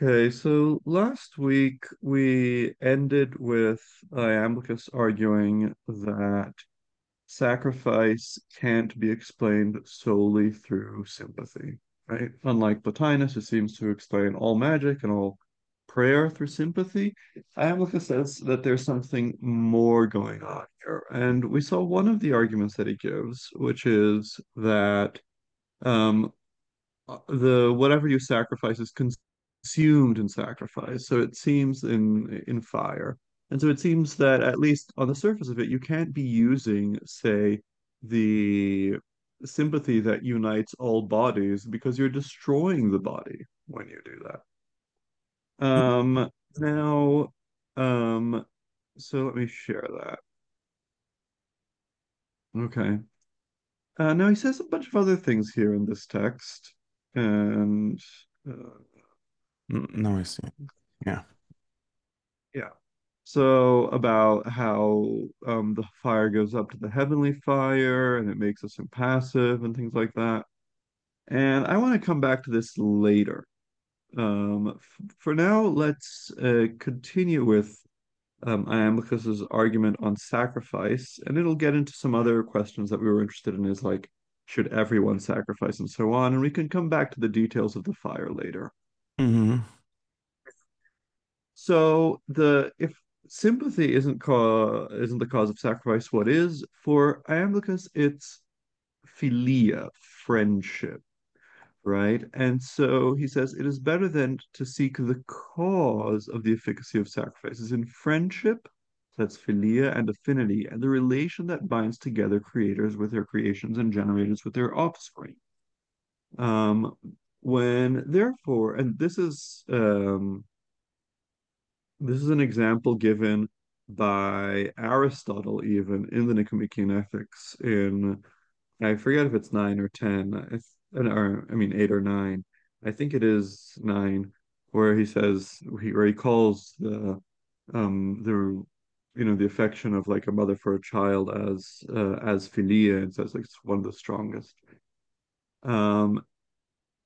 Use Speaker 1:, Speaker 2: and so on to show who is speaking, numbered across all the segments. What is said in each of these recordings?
Speaker 1: Okay, so last week we ended with Iamblichus arguing that sacrifice can't be explained solely through sympathy, right? Unlike Plotinus, who seems to explain all magic and all prayer through sympathy, Iamblichus says that there's something more going on here. And we saw one of the arguments that he gives, which is that um, the whatever you sacrifice is consumed in sacrifice. So it seems in fire. And so it seems that at least on the surface of it, you can't be using, say, the sympathy that unites all bodies because you're destroying the body when you do that. Now, um, so let me share that. Okay. Now he says a bunch of other things here in this text, and uh,
Speaker 2: No, I see. Yeah.
Speaker 1: yeah. So about how the fire goes up to the heavenly fire and it makes us impassive and things like that. And I want to come back to this later. For now, let's continue with Iamblichus's argument on sacrifice, and it'll get into some other questions that we were interested in, is like, should everyone sacrifice and so on, and we can come back to the details of the fire later.
Speaker 2: hmm
Speaker 1: So the if sympathy isn't the cause of sacrifice, what is? For Iamblichus, it's philia, friendship, right? And so he says it is better then to seek the cause of the efficacy of sacrifices in friendship, that's philia, and affinity, and the relation that binds together creators with their creations and generators with their offspring. Um, when therefore, and this is an example given by Aristotle even in the Nicomachean Ethics in, I forget if it's 9 or 10, or I mean 8 or 9. I think it is 9, where he says where he calls the the affection of like a mother for a child as philia, and says like it's one of the strongest. Um,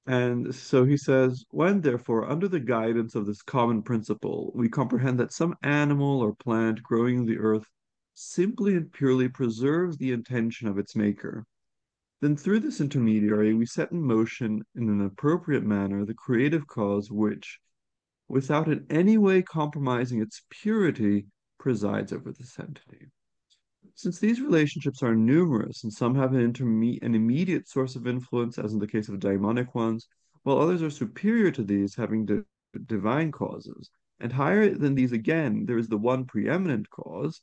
Speaker 1: and so he says, when therefore, under the guidance of this common principle, we comprehend that some animal or plant growing in the earth simply and purely preserves the intention of its maker, then through this intermediary we set in motion in an appropriate manner the creative cause which, without in any way compromising its purity, presides over this entity. Since these relationships are numerous and some have an immediate source of influence, as in the case of daimonic ones, while others are superior to these, having divine causes, and higher than these again, there is the one preeminent cause,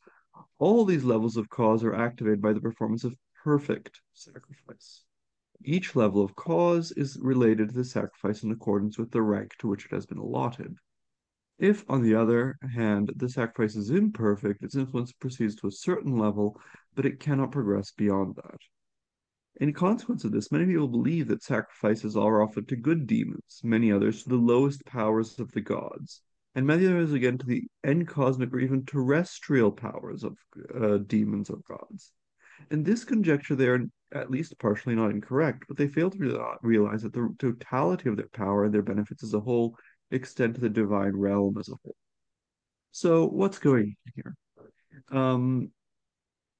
Speaker 1: all these levels of cause are activated by the performance of perfect sacrifice. Each level of cause is related to the sacrifice in accordance with the rank to which it has been allotted. If, on the other hand, the sacrifice is imperfect, its influence proceeds to a certain level, but it cannot progress beyond that. In consequence of this, many people believe that sacrifices are offered to good demons, many others to the lowest powers of the gods, and many others again to the encosmic or even terrestrial powers of demons or gods. In this conjecture, they are at least partially not incorrect, but they fail to realize that the totality of their power and their benefits as a whole extend to the divine realm as a whole. So what's going on here? Um,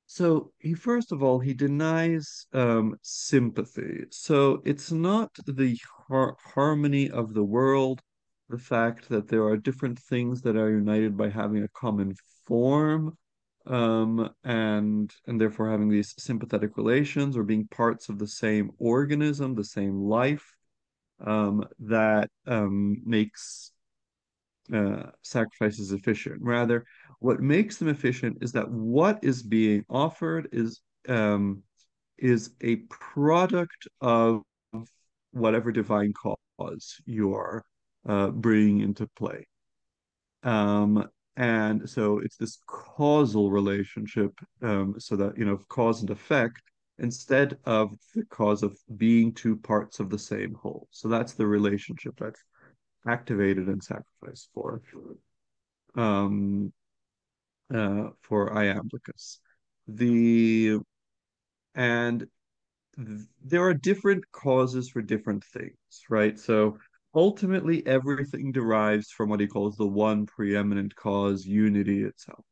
Speaker 1: so he first of all he denies sympathy. So it's not the harmony of the world, the fact that there are different things that are united by having a common form, and therefore having these sympathetic relations or being parts of the same organism, the same life, that makes sacrifices efficient. Rather, what makes them efficient is that what is being offered is a product of whatever divine cause you are bringing into play. Um, and so it's this causal relationship, so that, cause and effect instead of the cause of being two parts of the same whole. So that's the relationship that's activated and sacrificed um, for Iamblichus. The and there are different causes for different things, right? So ultimately everything derives from what he calls the one preeminent cause, unity itself.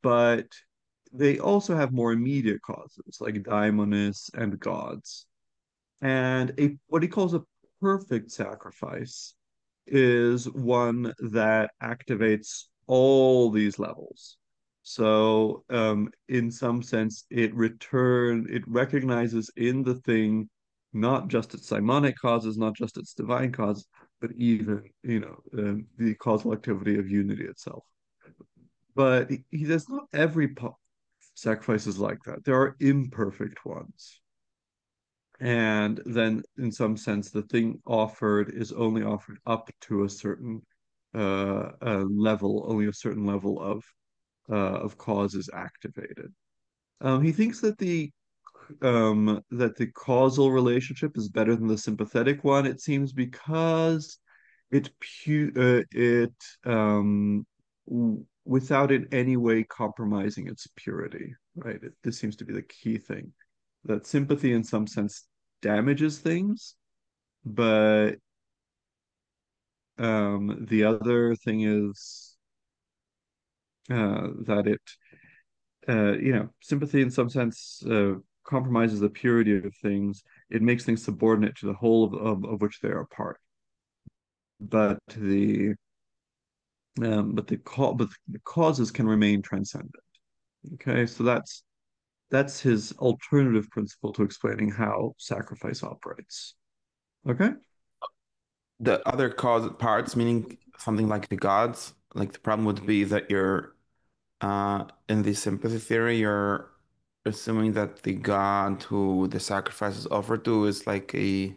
Speaker 1: But they also have more immediate causes like daimones and gods. And a what he calls a perfect sacrifice is one that activates all these levels. So, in some sense, it recognizes in the thing not just its simonic causes, not just its divine causes, but even, the causal activity of unity itself. But he says not every sacrifice is like that. There are imperfect ones. And then, in some sense, the thing offered is only offered up to a certain level, only a certain level of cause is activated. He thinks that the causal relationship is better than the sympathetic one. It seems because it without in any way compromising its purity, right? This seems to be the key thing. That sympathy, in some sense, damages things, but the other thing is that sympathy, in some sense, compromises the purity of things. It makes things subordinate to the whole of which they are part. But the causes can remain transcendent. Okay, so that's his alternative principle to explaining how sacrifice operates. Okay.
Speaker 2: The other cause parts, meaning something like the gods, like the problem would be that you're in the sympathy theory, you're assuming that the god who the sacrifice is offered to is like a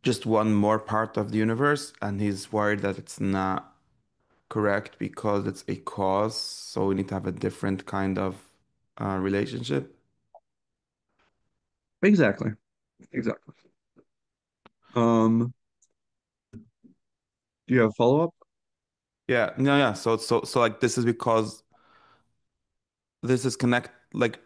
Speaker 2: just one more part of the universe, and he's worried that it's not correct because it's a cause, so we need to have a different kind of relationship.
Speaker 1: Exactly. Exactly. Um, do you have follow-up?
Speaker 2: Yeah, no, yeah. So like this is because this is connect like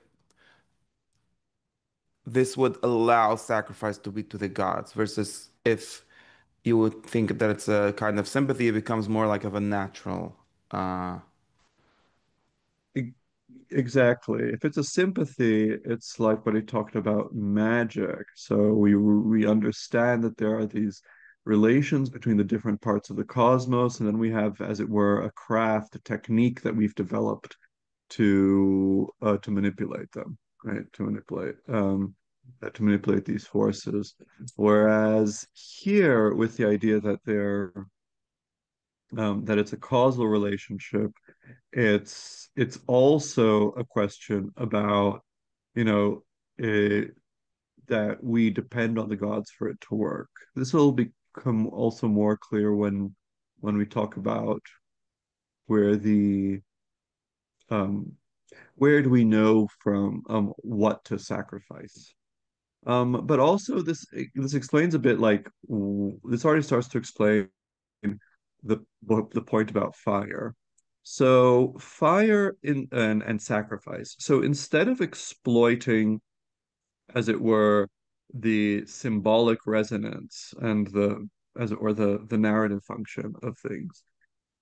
Speaker 2: this would allow sacrifice to be to the gods versus if you would think that it's a kind of sympathy, it becomes more like of a natural. Uh,
Speaker 1: E- Exactly. If it's a sympathy, it's like what he talked about magic. So we understand that there are these relations between the different parts of the cosmos, and then we have, as it were, a craft, a technique that we've developed to manipulate them, right? To manipulate these forces. Whereas here, with the idea that it's a causal relationship, it's also a question about, you know, eh, that we depend on the gods for it to work. This will become also more clear when we talk about where the where do we know from what to sacrifice. But also this explains a bit like this already starts to explain the point about fire. So fire and sacrifice. So instead of exploiting, as it were, the symbolic resonance and the as it were the narrative function of things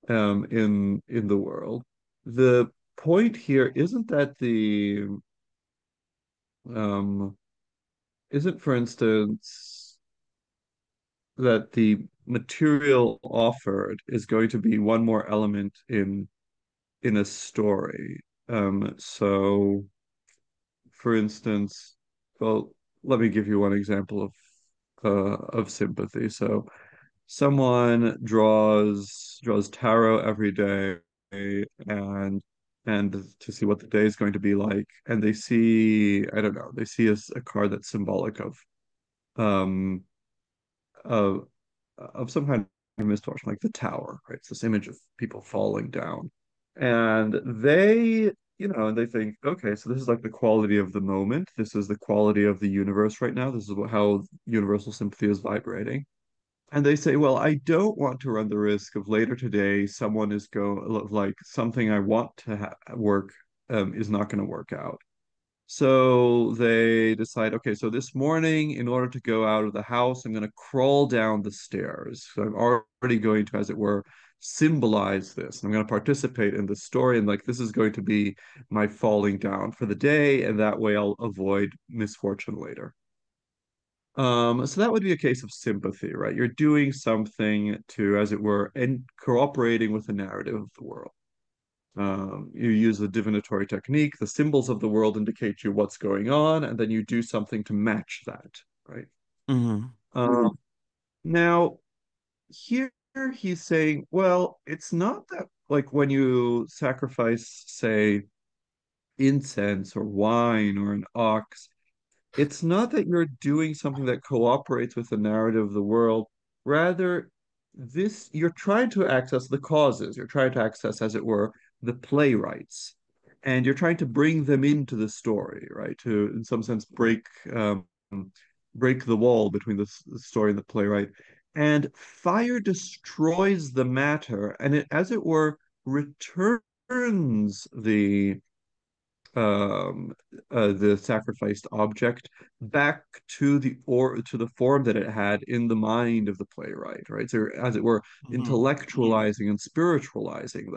Speaker 1: in the world, the point here isn't that the um isn't, for instance, that the material offered is going to be one more element in a story. So, for instance, well, let me give you one example of sympathy. So, someone draws tarot every day and to see what the day is going to be like, and they see, I don't know, they see a card that's symbolic um of of some kind of misfortune, like the tower, right? It's this image of people falling down. And they think, okay, so this is like the quality of the moment. This is the quality of the universe right now. This is how universal sympathy is vibrating. And they say, well, I don't want to run the risk of later today someone like something I want to work is not going to work out. So they decide, okay, so this morning, in order to go out of the house, I'm going to crawl down the stairs. So I'm already going to, as it were, symbolize this. I'm going to participate in the story, and like this is going to be my falling down for the day, and that way I'll avoid misfortune later. So that would be a case of sympathy, right? You're doing something to, as it were, and cooperating with the narrative of the world. You use the divinatory technique. The symbols of the world indicate you what's going on, and then you do something to match that, right?
Speaker 2: Hmm.
Speaker 1: Now, here he's saying, well, it's not that like when you sacrifice, say, incense or wine or an ox, it's not that you're doing something that cooperates with the narrative of the world. Rather, this you're trying to access the causes. You're trying to access, as it were, the playwrights, and you're trying to bring them into the story, right? To, in some sense, break the wall between the story and the playwright. And fire destroys the matter, and it, as it were, returns um the sacrificed object back to the form that it had in the mind of the playwright, right? So as it were,
Speaker 2: Hmm.
Speaker 1: intellectualizing and spiritualizing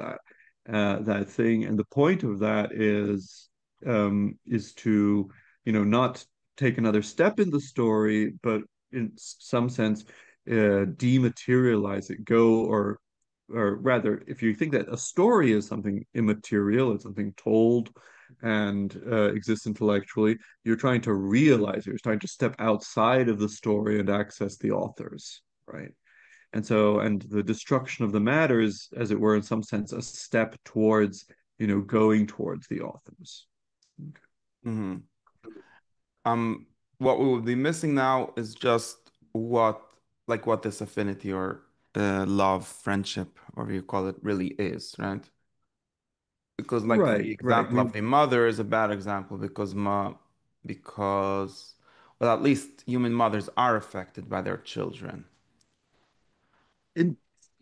Speaker 1: that thing. And the point of that is to, not take another step in the story, but in some sense dematerialize it, go or rather, if you think that a story is something immaterial, it's something told and exists intellectually, you're trying to realize it. You're trying to step outside of the story and access the authors, right? And so, and the destruction of the matter is, as it were, in some sense, a step towards, going towards the authors.
Speaker 2: Hmm. Um, what we would be missing now is just what this affinity or love, friendship, whatever you call it, really is, right? Because like the
Speaker 1: Right, right. I
Speaker 2: example
Speaker 1: mean,
Speaker 2: of the mother is a bad example because well, at least human mothers are affected by their children.
Speaker 1: in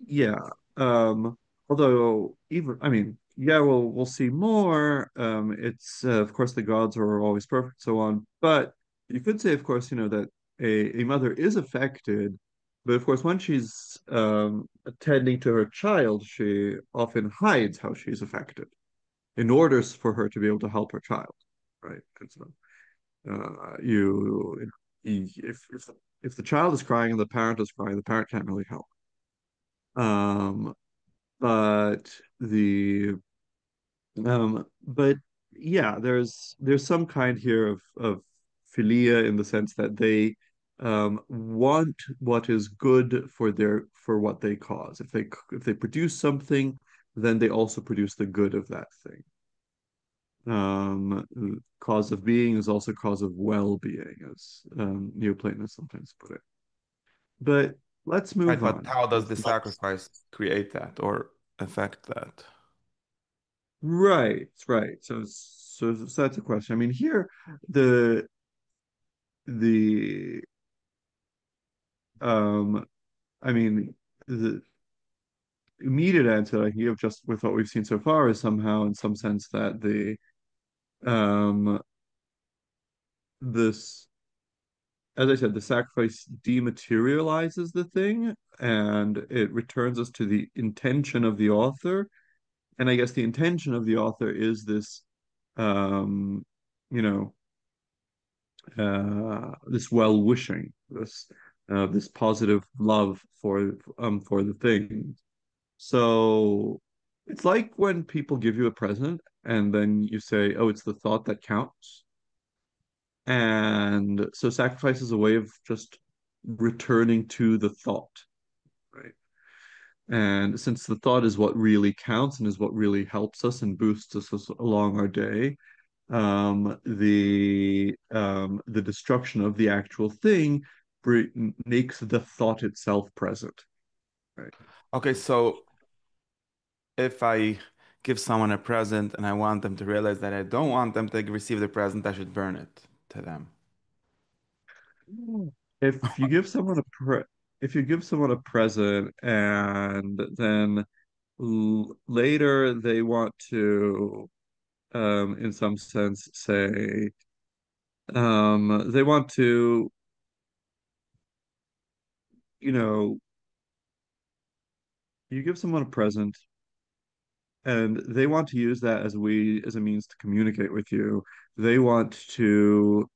Speaker 1: yeah. Although even I mean, yeah, we'll see more. It's of course the gods are always perfect, so on. But you could say, of course, that a mother is affected, but of course, when she's attending to her child, she often hides how she's affected in order for her to be able to help her child, right? And so you if the child is crying and the parent is crying, the parent can't really help. Um, but the but yeah, there's some kind here of philia in the sense that they want what is good for what they cause. If they produce something, then they also produce the good of that thing. Cause of being is also cause of well-being, as Neoplatonists sometimes put it. But let's
Speaker 2: Right,
Speaker 1: move
Speaker 2: but
Speaker 1: on.
Speaker 2: how does the sacrifice create that or affect that?
Speaker 1: Right, right. So that's a question. I mean, here the the um I mean the immediate answer I can give just with what we've seen so far is somehow in some sense that um this as I said, the sacrifice dematerializes the thing and it returns us to the intention of the author. And I guess the intention of the author is this um you know this well-wishing, this positive love for the thing. So it's like when people give you a present and then you say, "Oh, it's the thought that counts." And so sacrifice is a way of just returning to the thought, right? And since the thought is what really counts and is what really helps us and boosts us along our day, the destruction of the actual thing makes the thought itself present, right?
Speaker 2: Okay, so if I give someone a present and I want them to realize that I don't want them to receive the present, I should burn it to them.
Speaker 1: If you give someone a pre if you give someone a present and then later they want to in some sense, say they want to, you know, you give someone a present and they want to use that as a means to communicate with you. They want to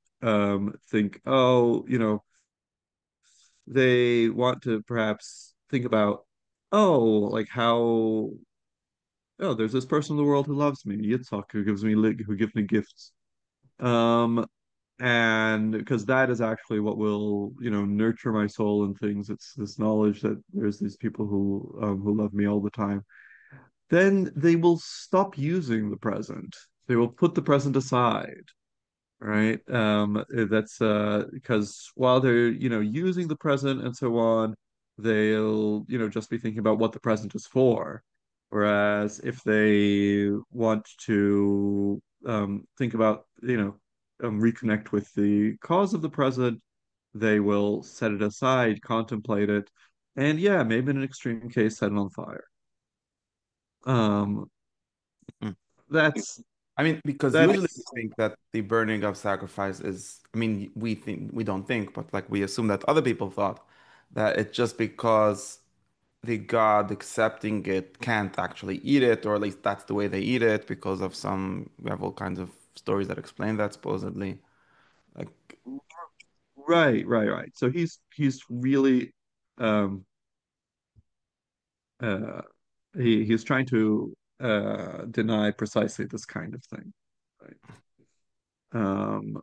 Speaker 1: think, oh, they want to perhaps think about, oh, like how, oh, there's this person in the world who loves me, Yitzhak, who gives me gifts. Um, and because that is actually what will, nurture my soul and things. It's this knowledge that there's these people who love me all the time. Then they will stop using the present. They will put the present aside, right? That's because while they're, using the present and so on, they'll, just be thinking about what the present is for. Whereas if they want to think about, reconnect with the cause of the present, they will set it aside, contemplate it, and yeah, maybe in an extreme case, set it on fire. Um,
Speaker 2: Mm.
Speaker 1: that's
Speaker 2: I mean, because usually we
Speaker 1: that's
Speaker 2: think that the burning of sacrifice is, I mean, we don't think, but like we assume that other people thought that it's just because the god accepting it can't actually eat it, or at least that's the way they eat it because of some, we have all kinds of stories that explain that supposedly. Like,
Speaker 1: right, right, right. So he's really um uh he's trying to deny precisely this kind of thing. Right. Um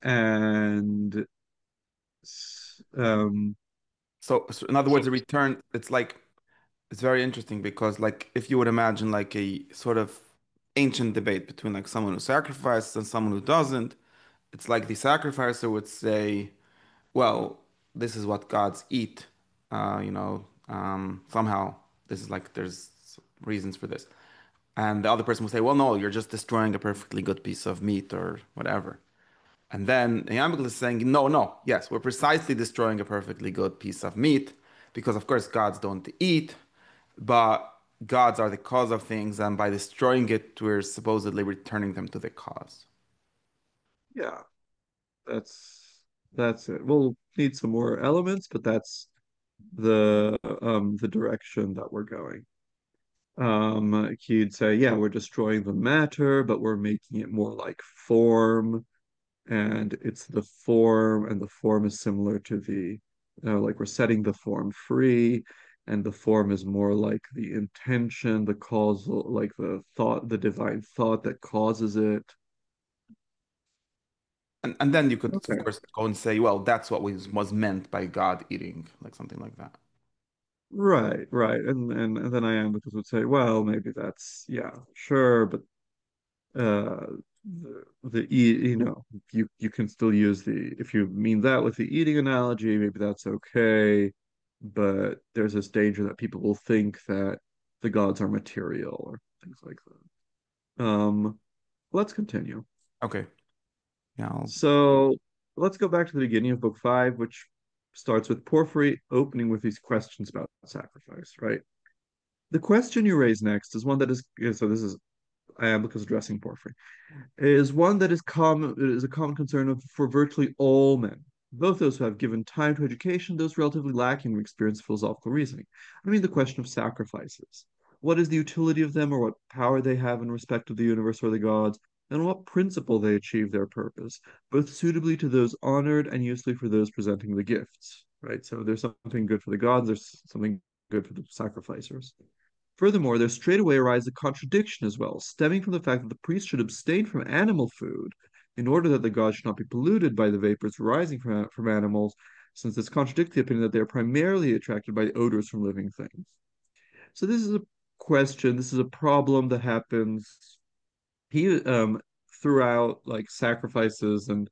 Speaker 1: and um
Speaker 2: so in other words, the return, it's like, it's very interesting because like if you would imagine like a sort of ancient debate between like someone who sacrifices and someone who doesn't, it's like the sacrificer would say, well, this is what gods eat. Somehow this is like there's reasons for this. And the other person will say, well, no, you're just destroying a perfectly good piece of meat or whatever. And then Iamblichus is saying, no, no, yes, we're precisely destroying a perfectly good piece of meat because, of course, gods don't eat, but gods are the cause of things, and by destroying it, we're supposedly returning them to the cause.
Speaker 1: yeah, that's it. We'll need some more elements, but that's the direction that we're going. He'd say, yeah, we're destroying the matter, but we're making it more like form, and it's the form, and the form is similar to like we're setting the form free, and the form is more like the intention, the causal, like the thought, the divine thought that causes it.
Speaker 2: And then you could, of
Speaker 1: Okay.
Speaker 2: course, go and say, well, that's what was meant by God eating, like something like that.
Speaker 1: Right, right. And then Iamblichus would say, well, maybe that's, yeah, sure, but uh you can still use the, if you mean that with the eating analogy, maybe that's okay, but there's this danger that people will think that the gods are material or things like that. Let's continue.
Speaker 2: Okay. Yeah.
Speaker 1: So let's go back to the beginning of book five, which starts with Porphyry opening with these questions about sacrifice, right? The question you raise next is one that is, so this is Iamblichus addressing Porphyry, is one that is a common concern for virtually all men, both those who have given time to education, those relatively lacking in experience of philosophical reasoning. I mean, the question of sacrifices. What is the utility of them, or what power they have in respect of the universe or the gods, and on what principle they achieve their purpose, both suitably to those honored and usefully for those presenting the gifts, right? So there's something good for the gods, there's something good for the sacrificers. Furthermore, there straightway arises a contradiction as well, stemming from the fact that the priest should abstain from animal food in order that the gods should not be polluted by the vapors arising from animals, since this contradicts the opinion that they are primarily attracted by odors from living things. So this is a question, this is a problem that happens he throughout like sacrifices, and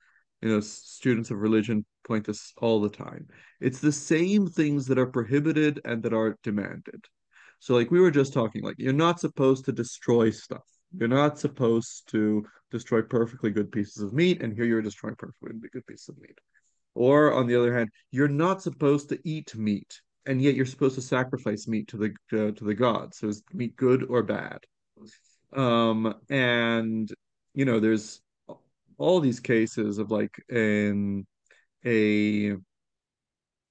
Speaker 1: students of religion point this all the time. It's the same things that are prohibited and that are demanded. So like we were just talking, like you're not supposed to destroy stuff. You're not supposed to destroy perfectly good pieces of meat, and here you're destroying perfectly good pieces of meat. Or on the other hand, you're not supposed to eat meat, and yet you're supposed to sacrifice meat to the gods. So is meat good or bad? And there's all these cases of like in a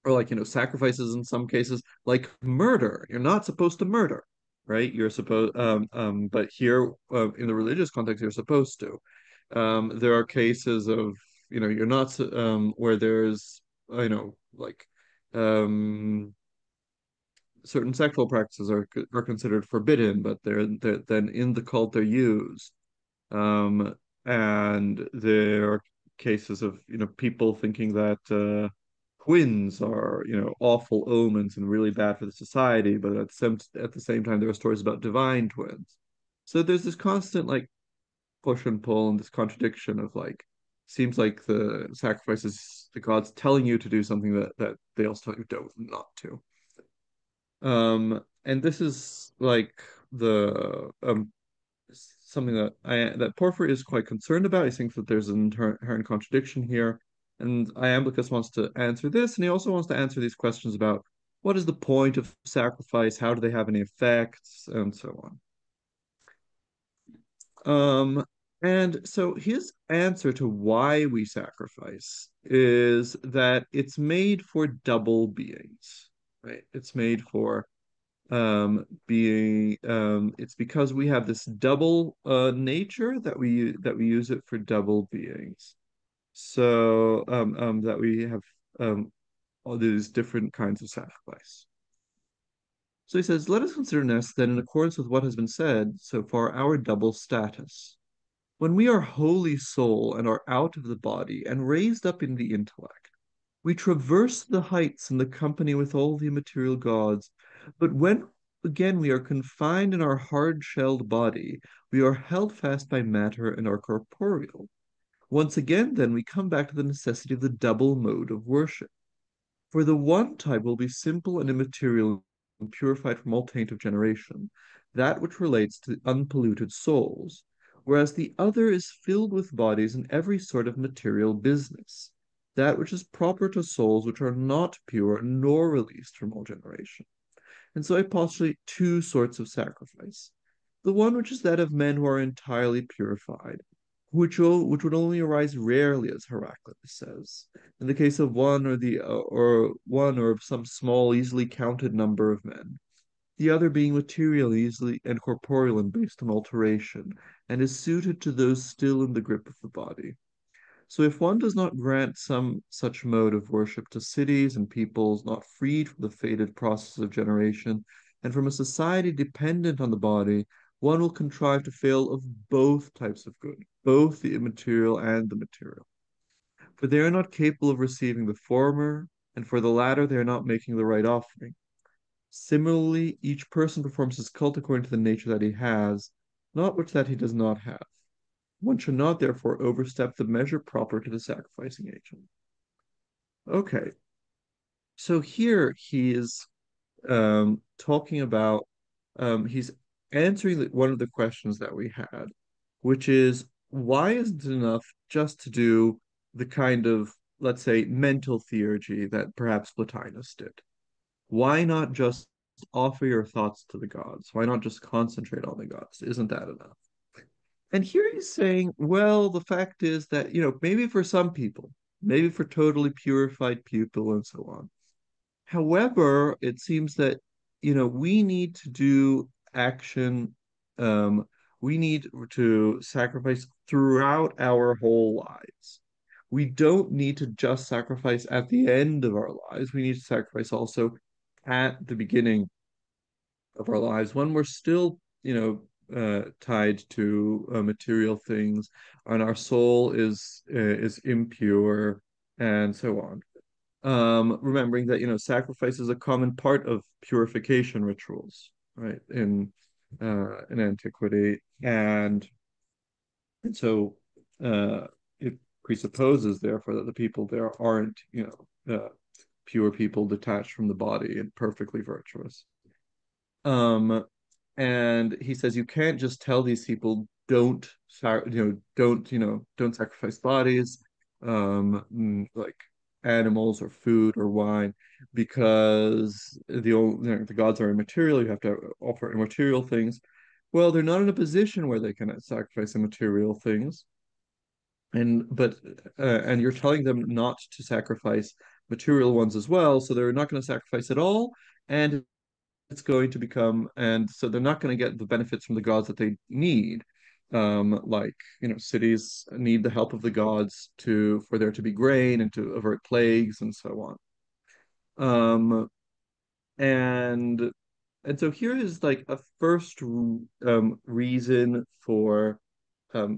Speaker 1: or like sacrifices in some cases, like murder. You're not supposed to murder, right? You're supposed but here in the religious context you're supposed to. There are cases of you're not where there's like um certain sexual practices are considered forbidden, but they're then in the cult they're used. Um, and there are cases of, people thinking that twins are, awful omens and really bad for the society, but at the same time, there are stories about divine twins. So there's this constant like push and pull and this contradiction of like, seems like the sacrifices the gods telling you to do something that they also tell you don't not to. And this is like the something that Porphyry is quite concerned about. He thinks that there's an inherent contradiction here, and Iamblichus wants to answer this, and he also wants to answer these questions about what is the point of sacrifice, how do they have any effects, and so on. And so his answer to why we sacrifice is that it's made for double beings, right? It's made for being it's because we have this double nature that we use it for double beings. So that we have all these different kinds of sacrifice. So he says, let us consider next that in accordance with what has been said so far, our double status. When we are holy soul and are out of the body and raised up in the intellect, we traverse the heights in the company with all the immaterial gods, but when again we are confined in our hard-shelled body, we are held fast by matter and are corporeal. Once again, then, we come back to the necessity of the double mode of worship. For the one type will be simple and immaterial and purified from all taint of generation, that which relates to unpolluted souls, whereas the other is filled with bodies and every sort of material business, that which is proper to souls which are not pure nor released from all generation. And so I postulate two sorts of sacrifice. The one which is that of men who are entirely purified, which would only arise rarely, as Heraclitus says, in the case of one or of some small, easily counted number of men. The other being material, easily and corporeal and based on alteration, and is suited to those still in the grip of the body. So if one does not grant some such mode of worship to cities and peoples not freed from the fated process of generation, and from a society dependent on the body, one will contrive to fail of both types of good, both the immaterial and the material. For they are not capable of receiving the former, and for the latter they are not making the right offering. Similarly, each person performs his cult according to the nature that he has, not which that he does not have. One should not therefore overstep the measure proper to the sacrificing agent. Okay, so here he is talking about, he's answering one of the questions that we had, which is why isn't it enough just to do the kind of, let's say, mental theurgy that perhaps Plotinus did? Why not just offer your thoughts to the gods? Why not just concentrate on the gods? Isn't that enough? And here he's saying, well, the fact is that, maybe for some people, maybe for totally purified people and so on. However, it seems that, we need to do action. We need to sacrifice throughout our whole lives. We don't need to just sacrifice at the end of our lives. We need to sacrifice also at the beginning of our lives when we're still, tied to material things, and our soul is impure, and so on. Remembering that sacrifice is a common part of purification rituals, right? In antiquity, and so it presupposes, therefore, that the people there aren't, pure people detached from the body and perfectly virtuous. Um, and he says you can't just tell these people don't sacrifice bodies, like animals or food or wine, because the gods are immaterial. You have to offer immaterial things. well, they're not in a position where they can sacrifice the material things, and you're telling them not to sacrifice material ones as well, so they're not going to sacrifice at all, and it's going to become, and so they're not going to get the benefits from the gods that they need. Like, cities need the help of the gods to for there to be grain and to avert plagues and so on. Um, and and so here is like a first reason for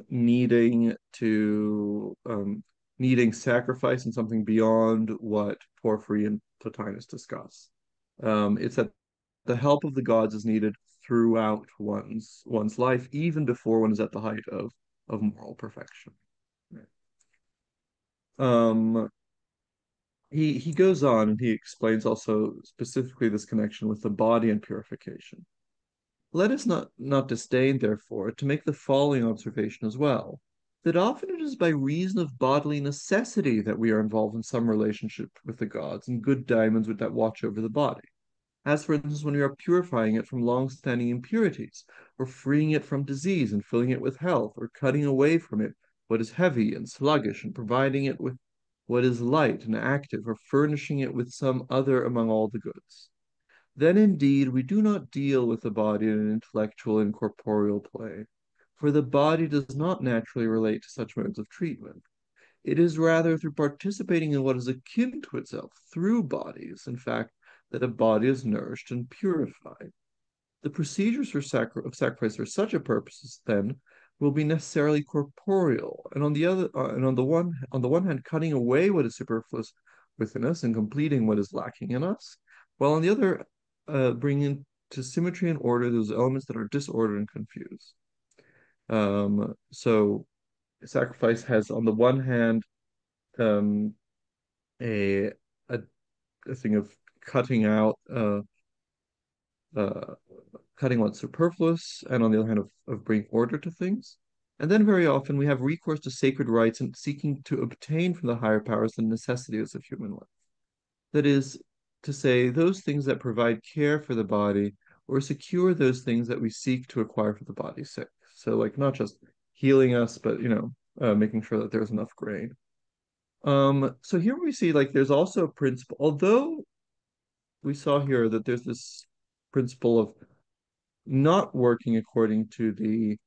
Speaker 1: needing to needing sacrifice and something beyond what Porphyry and Plotinus discuss. It's that the help of the gods is needed throughout one's life, even before one is at the height of moral perfection. Um, he goes on and he explains also specifically this connection with the body and purification. Let us not disdain, therefore, to make the following observation as well, that often it is by reason of bodily necessity that we are involved in some relationship with the gods and good daimones that watch over the body. As, for instance, when we are purifying it from long-standing impurities, or freeing it from disease and filling it with health, or cutting away from it what is heavy and sluggish and providing it with what is light and active, or furnishing it with some other among all the goods. Then indeed we do not deal with the body in an intellectual and corporeal play, for the body does not naturally relate to such modes of treatment. It is rather through participating in what is akin to itself, through bodies, in fact, that a body is nourished and purified. The procedures of sacrifice for such a purpose, then, will be necessarily corporeal, and on the one hand, cutting away what is superfluous within us and completing what is lacking in us, while on the other, bringing to symmetry and order those elements that are disordered and confused. So sacrifice has, on the one hand, um, a, a a thing of cutting out uh, cutting what's superfluous, and on the other hand, of bringing order to things. And then very often we have recourse to sacred rites and seeking to obtain from the higher powers the necessities of human life. That is to say, those things that provide care for the body or secure those things that we seek to acquire for the body's sake. So, like, not just healing us, but, making sure that there's enough grain. So here we see, like, there's also a principle, although we saw here that there's this principle of not working according to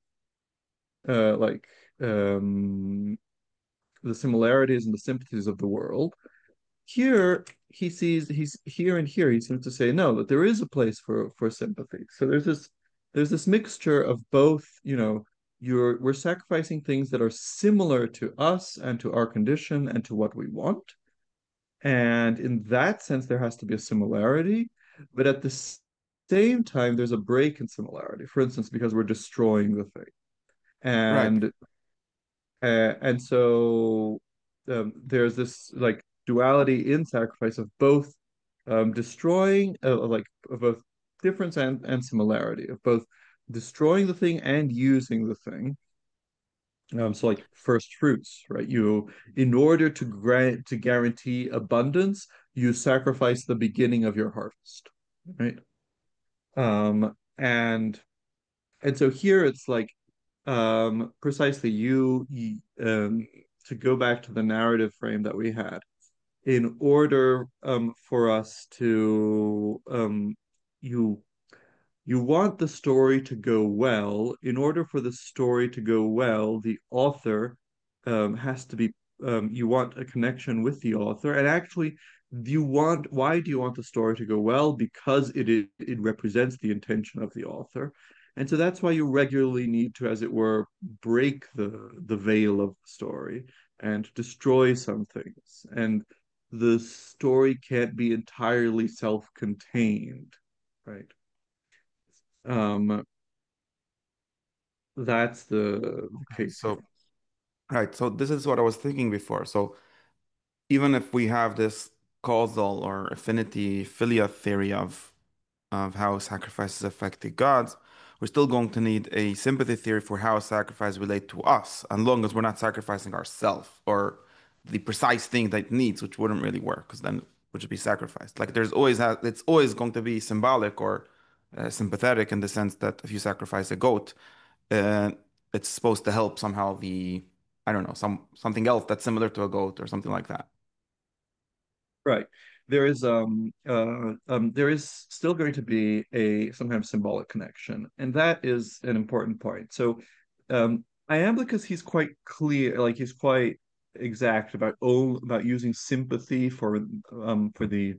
Speaker 1: uh like um the similarities and the sympathies of the world. Here he's here and here he seems to say no, that there is a place for sympathy. So there's this mixture of both, we're sacrificing things that are similar to us and to our condition and to what we want. And in that sense, there has to be a similarity, but at the same time, there's a break in similarity. For instance, because we're destroying the thing,
Speaker 2: Right.
Speaker 1: and so there's this like duality in sacrifice of both destroying, of both difference and similarity, of both destroying the thing and using the thing. So like first fruits, right? In order to guarantee abundance, you sacrifice the beginning of your harvest, right? And so here it's like precisely to go back to the narrative frame that we had, in order for us to you you want the story to go well. In order for the story to go well, the author has to be, you want a connection with the author. And actually, why do you want the story to go well? Because it represents the intention of the author. And so that's why you regularly need to, as it were, break the veil of the story and destroy some things. And the story can't be entirely self-contained, right? Um, that's the
Speaker 2: Okay.
Speaker 1: case here.
Speaker 2: So, right. So this is what I was thinking before. So even if we have this causal or affinity philia theory of how sacrifices affect the gods, we're still going to need a sympathy theory for how sacrifice relate to us, as long as we're not sacrificing ourselves or the precise thing that it needs, which wouldn't really work, because then it would just be sacrificed. Like it's always going to be symbolic or sympathetic in the sense that if you sacrifice a goat, uh, it's supposed to help somehow I don't know, something else that's similar to a goat or something like that.
Speaker 1: Right. There is still going to be a some kind of symbolic connection, and that is an important point. So Iamblichus, he's quite clear, like he's quite exact about using sympathy for the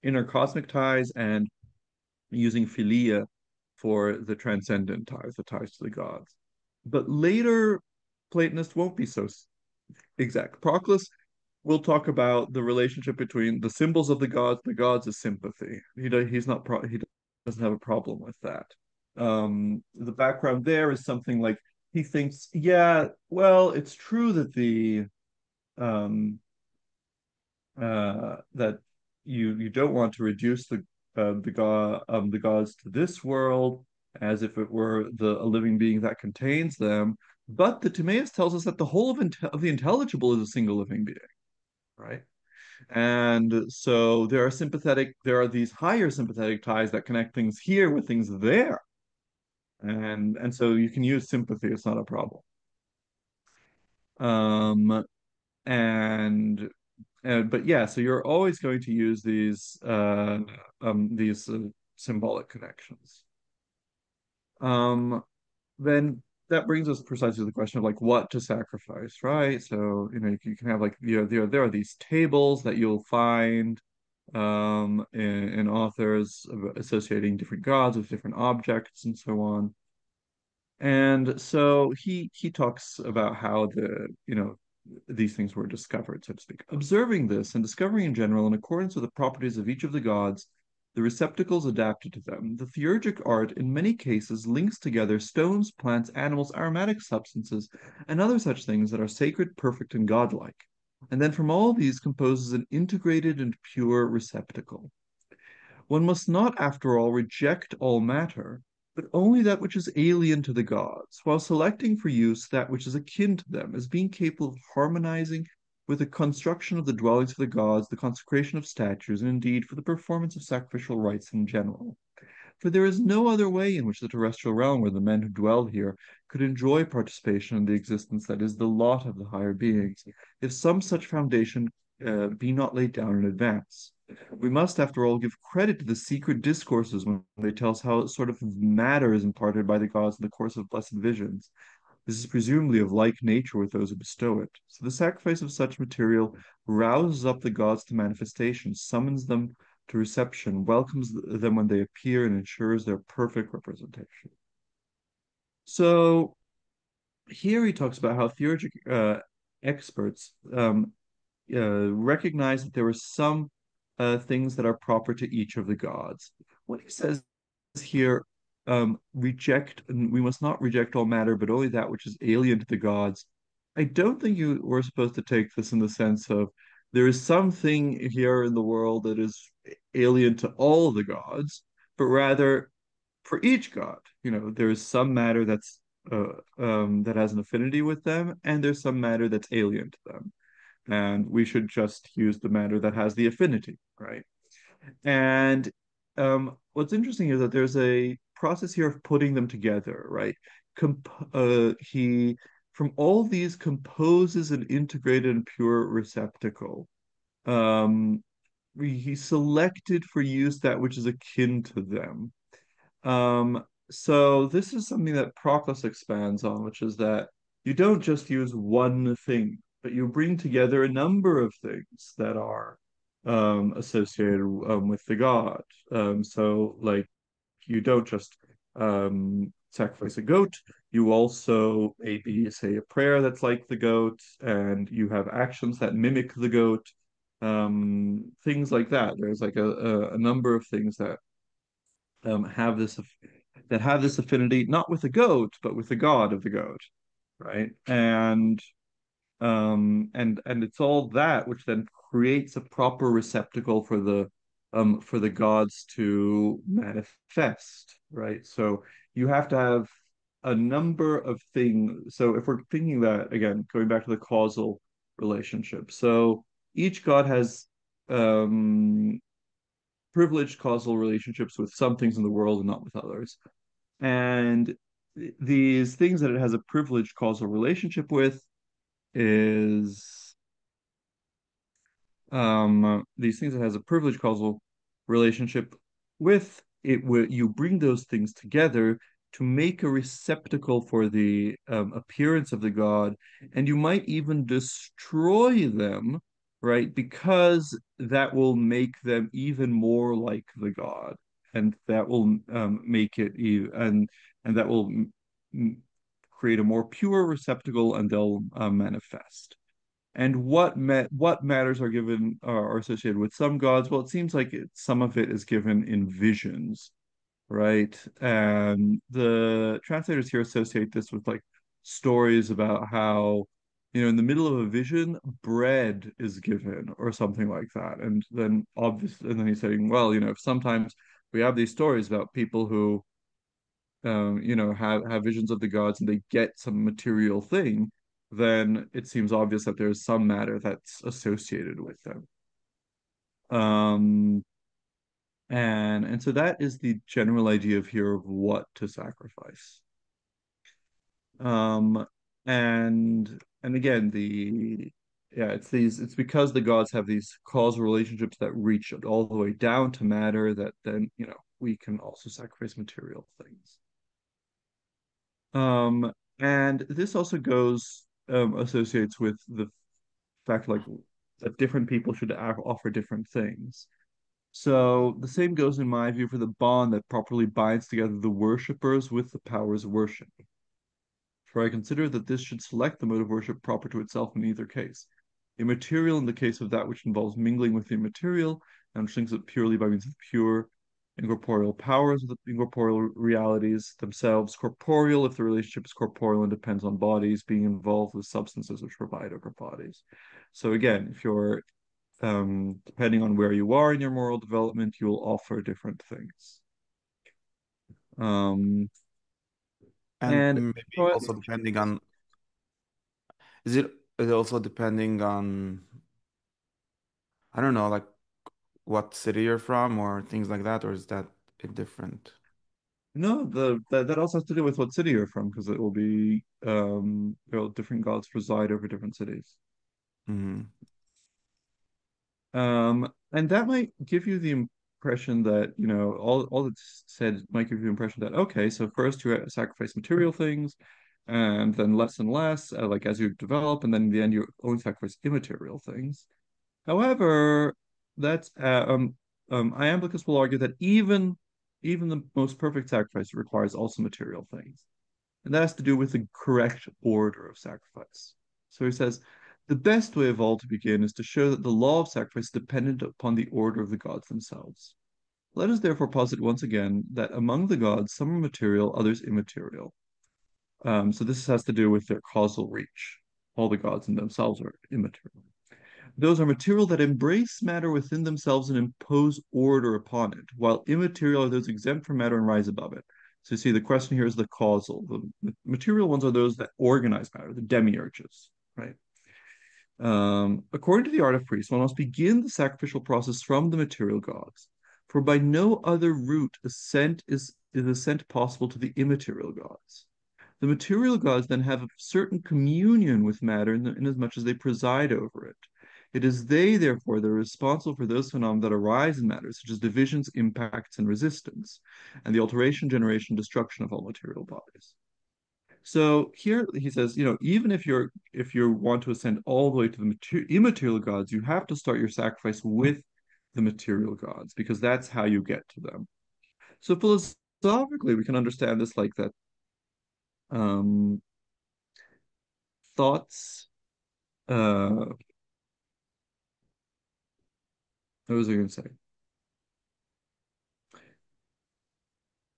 Speaker 1: inner cosmic ties and using philia for the transcendent ties, the ties to the gods. But later Platonists won't be so exact. Proclus will talk about the relationship between the symbols of the gods is sympathy. He doesn't have a problem with that. The background there is something like he thinks, yeah, well, it's true that um, that you don't want to reduce the gods to this world as if it were a living being that contains them. But the Timaeus tells us that the whole of the intelligible is a single living being, right? And so there are these higher sympathetic ties that connect things here with things there. And so you can use sympathy, it's not a problem. Um, and but yeah, so you're always going to use these symbolic connections. Um, then that brings us precisely to the question of like what to sacrifice, right? So, you know, you can have like there are these tables that you'll find in authors associating different gods with different objects and so on. And so he talks about how these things were discovered, so to speak. Observing this and discovering in general, in accordance with the properties of each of the gods, the receptacles adapted to them, the theurgic art in many cases links together stones, plants, animals, aromatic substances, and other such things that are sacred, perfect, and godlike. And then from all these composes an integrated and pure receptacle. One must not, after all, reject all matter, but only that which is alien to the gods, while selecting for use that which is akin to them, as being capable of harmonizing with the construction of the dwellings of the gods, the consecration of statues, and indeed for the performance of sacrificial rites in general. For there is no other way in which the terrestrial realm, where the men who dwell here, could enjoy participation in the existence that is the lot of the higher beings, if some such foundation be not laid down in advance. We must, after all, give credit to the secret discourses when they tell us how a sort of matter is imparted by the gods in the course of blessed visions. This is presumably of like nature with those who bestow it. So the sacrifice of such material rouses up the gods to manifestation, summons them to reception, welcomes them when they appear, and ensures their perfect representation. So here he talks about how theurgic experts recognize that there are some things that are proper to each of the gods. What he says here, we must not reject all matter, but only that which is alien to the gods. I don't think you were supposed to take this in the sense of there is something here in the world that is alien to all the gods, but rather for each god, there is some matter that has an affinity with them, and there's some matter that's alien to them, and we should just use the matter that has the affinity, right? And what's interesting is that there's a process here of putting them together, right? He, from all these, composes an integrated and pure receptacle. Um, he selected for use that which is akin to them. So this is something that Proclus expands on, which is that you don't just use one thing, but you bring together a number of things that are associated with the god. So like you don't just sacrifice a goat, you also maybe say a prayer that's like the goat, and you have actions that mimic the goat, things like that. There's like a number of things that um, have this have this affinity not with the goat but with the god of the goat, right? And it's all that which then creates a proper receptacle for the gods to manifest, right? So you have to have a number of things. So if we're thinking that again, going back to the causal relationship, so each god has um privileged causal relationships with some things in the world and not with others. And these things that it has a privileged causal relationship with is these things it has a privileged causal relationship with, you bring those things together to make a receptacle for the appearance of the god, and you might even destroy them, right? Because that will make them even more like the god, and that will make it and that will create a more pure receptacle, and they'll manifest. And what matters are given are associated with some gods? Well, it seems like some of it is given in visions, right? And the translators here associate this with like stories about how, in the middle of a vision, bread is given or something like that. And then he's saying, well, if sometimes we have these stories about people who have visions of the gods and they get some material thing, then it seems obvious that there's some matter that's associated with them. Um, and so that is the general idea of here of what to sacrifice. Um, and again, it's because the gods have these causal relationships that reach all the way down to matter that then, we can also sacrifice material things. And this also associates with the fact like that different people should offer different things. So the same goes in my view for the bond that properly binds together the worshippers with the powers worshipped. For I consider that this should select the mode of worship proper to itself in either case. Immaterial in the case of that which involves mingling with the immaterial, and which links it purely by means of pure incorporeal powers with incorporeal realities themselves. Corporeal if the relationship is corporeal and depends on bodies, being involved with substances which provide over bodies. So again, if you're depending on where you are in your moral development, you will offer different things. Um,
Speaker 2: And
Speaker 1: and
Speaker 2: maybe also depending on, is it also depending on, I don't know, like what city you're from or things like that, or is that different?
Speaker 1: No, that also has to do with what city you're from, because it will be different gods preside over different cities.
Speaker 2: Hmm.
Speaker 1: And that might give you the impression that, all that's said might give you the impression that, okay, so first you sacrifice material things, and then less and less, like as you develop, and then in the end you only sacrifice immaterial things. However, that's Iamblichus will argue that even the most perfect sacrifice requires also material things. And that has to do with the correct order of sacrifice. So he says, the best way of all to begin is to show that the law of sacrifice is dependent upon the order of the gods themselves. Let us therefore posit once again that among the gods, some are material, others immaterial. So this has to do with their causal reach. All the gods in themselves are immaterial. Those are material that embrace matter within themselves and impose order upon it, while immaterial are those exempt from matter and rise above it. So you see, the question here is the causal. The material ones are those that organize matter, the demiurges, right? According to the art of priests, one must begin the sacrificial process from the material gods, for by no other route is ascent possible to the immaterial gods. The material gods then have a certain communion with matter inasmuch as they preside over it. It is they, therefore, that are responsible for those phenomena that arise in matter, such as divisions, impacts, and resistance, and the alteration, generation, destruction of all material bodies. So here he says, even if you want to ascend all the way to the immaterial gods, you have to start your sacrifice with the material gods, because that's how you get to them. So philosophically, we can understand this like that. Um, thoughts. What was I going to say?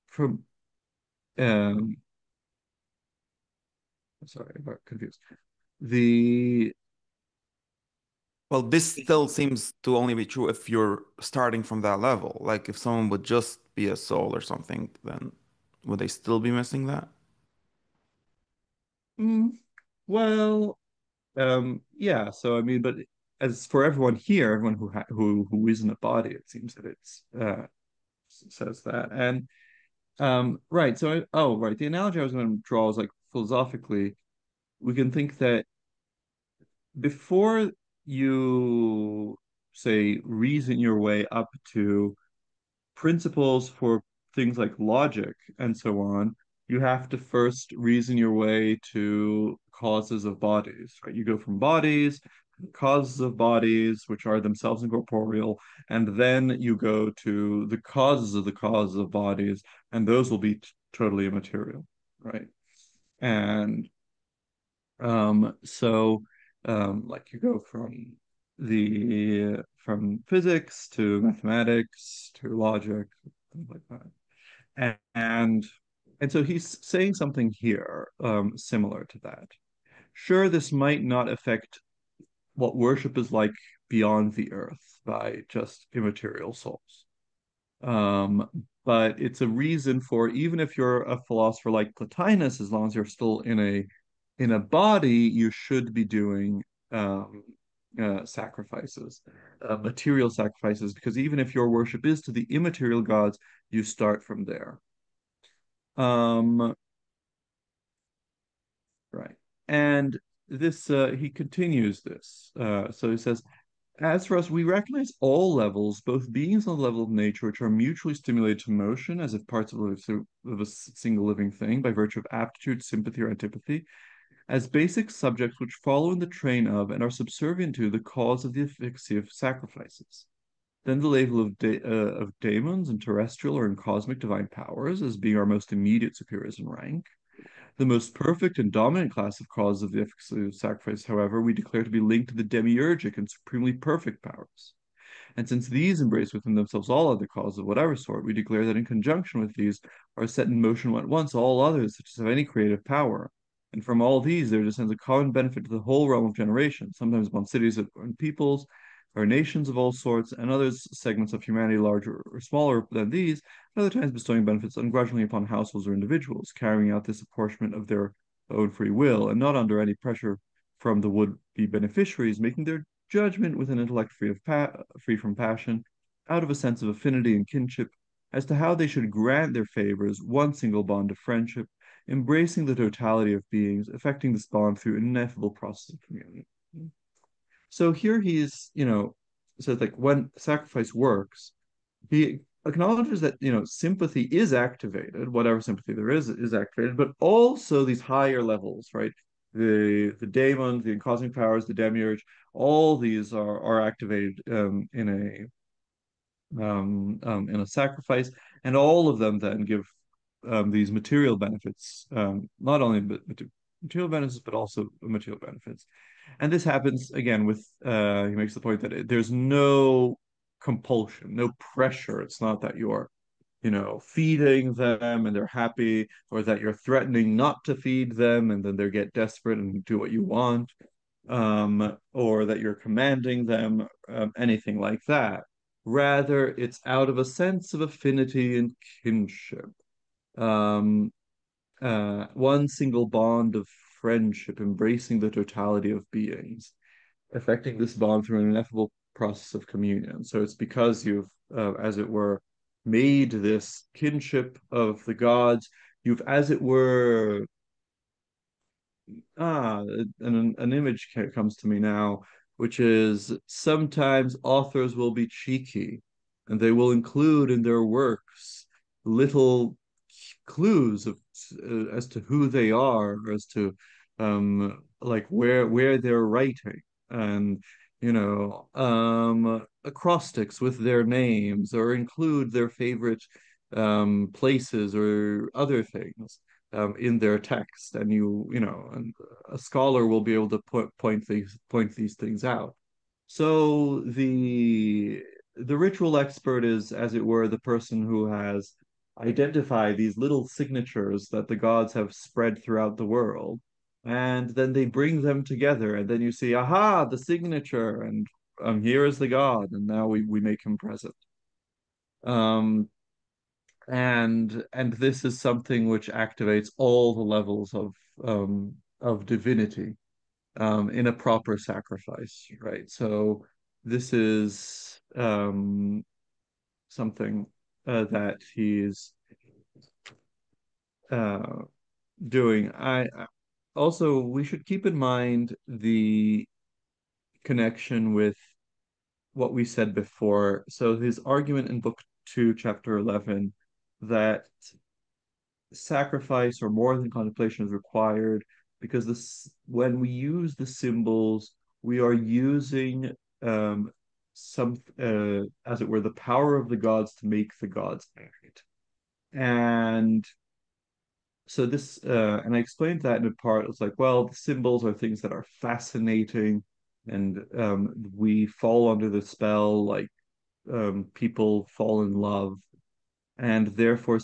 Speaker 1: From um, sorry, I got confused. The
Speaker 2: Well, this still seems to only be true if you're starting from that level. Like if someone would just be a soul or something, then would they still be missing that?
Speaker 1: mm, well, yeah. So I mean, but as for everyone here, everyone who isn't a body, it seems that it's says that. And right, so oh right, the analogy I was going to draw is like philosophically, we can think that before you say reason your way up to principles for things like logic and so on, you have to first reason your way to causes of bodies, right? You go from bodies, causes of bodies, which are themselves incorporeal, and then you go to the causes of the causes of bodies, and those will be totally immaterial, right? And so like you go from physics to mathematics to logic, things like that. And and so he's saying something here similar to that. Sure, this might not affect what worship is like beyond the earth by just immaterial souls. Um, but it's a reason for even if you're a philosopher like Plotinus, as long as you're still in a body, you should be doing um, sacrifices, material sacrifices, because even if your worship is to the immaterial gods, you start from there. Um, right. And this, he continues this. So he says, as for us, we recognize all levels, both beings on the level of nature, which are mutually stimulated to motion, as if parts of a single living thing, by virtue of aptitude, sympathy, or antipathy, as basic subjects which follow in the train of and are subservient to the cause of the efficacy of sacrifices. Then the level of daemons and terrestrial or in cosmic divine powers, as being our most immediate superiors in rank. The most perfect and dominant class of causes of the efficacy of sacrifice, however, we declare to be linked to the demiurgic and supremely perfect powers. And since these embrace within themselves all other causes of whatever sort, we declare that in conjunction with these are set in motion at once all others, such as have any creative power. And from all these there descends a common benefit to the whole realm of generation, sometimes upon cities and peoples, or nations of all sorts, and others segments of humanity larger or smaller than these, and other times bestowing benefits ungrudgingly upon households or individuals, carrying out this apportionment of their own free will, and not under any pressure from the would-be beneficiaries, making their judgment with an intellect free from passion, out of a sense of affinity and kinship, as to how they should grant their favors one single bond of friendship, embracing the totality of beings, effecting this bond through an ineffable process of communion. So here he's, says like when sacrifice works, he acknowledges that, sympathy is activated, whatever sympathy there is activated, but also these higher levels, right? The daemons, the cosmic powers, the demiurge, all these are activated in a sacrifice, and all of them then give these material benefits, not only material benefits but also material benefits. And this happens again with he makes the point that there's no compulsion, no pressure. It's not that you're, feeding them and they're happy, or that you're threatening not to feed them and then they get desperate and do what you want, or that you're commanding them, anything like that. Rather, it's out of a sense of affinity and kinship. Um, one single bond of friendship, embracing the totality of beings, affecting this bond through an ineffable process of communion. So it's because you've, as it were, made this kinship of the gods. You've, as it were, an image comes to me now, which is sometimes authors will be cheeky and they will include in their works little clues of as to who they are, or as to like where they're writing, and acrostics with their names, or include their favorite places or other things in their text, and and a scholar will be able to point these things out. So the ritual expert is, as it were, the person who has identified these little signatures that the gods have spread throughout the world, and then they bring them together, and then you see, aha, the signature, and here is the god, and now we make him present. Um, and this is something which activates all the levels of divinity. in a proper sacrifice, right? So this is something that he's uh, doing. Also, we should keep in mind the connection with what we said before. So his argument in Book 2, Chapter 11, that sacrifice or more than contemplation is required because this when we use the symbols, we are using some as it were the power of the gods to make the gods act. And so this and I explained that in a part. It's like, well, the symbols are things that are fascinating, and we fall under the spell like people fall in love, and therefore in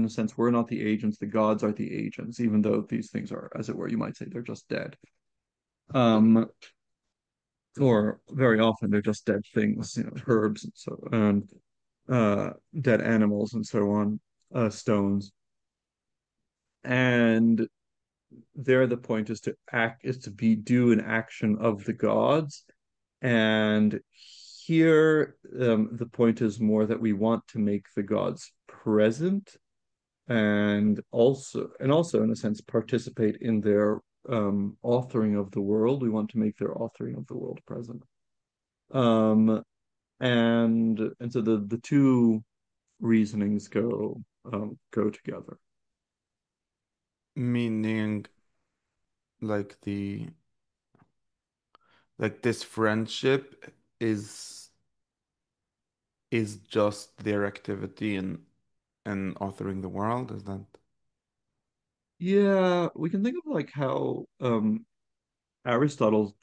Speaker 1: a sense we're not the agents, the gods are the agents, even though these things are, as it were, you might say they're just dead. um or very often they're just dead things, herbs and so and dead animals and so on, stones. And there the point is to act, is to be do an action of the gods. And here the point is more that we want to make the gods present, and also in a sense participate in their authoring of the world. We want to make their authoring of the world present. Um, and so the two reasonings go together.
Speaker 2: Meaning like the like this friendship is just their activity in authoring the world, is that?
Speaker 1: Yeah, we can think of like how Aristotle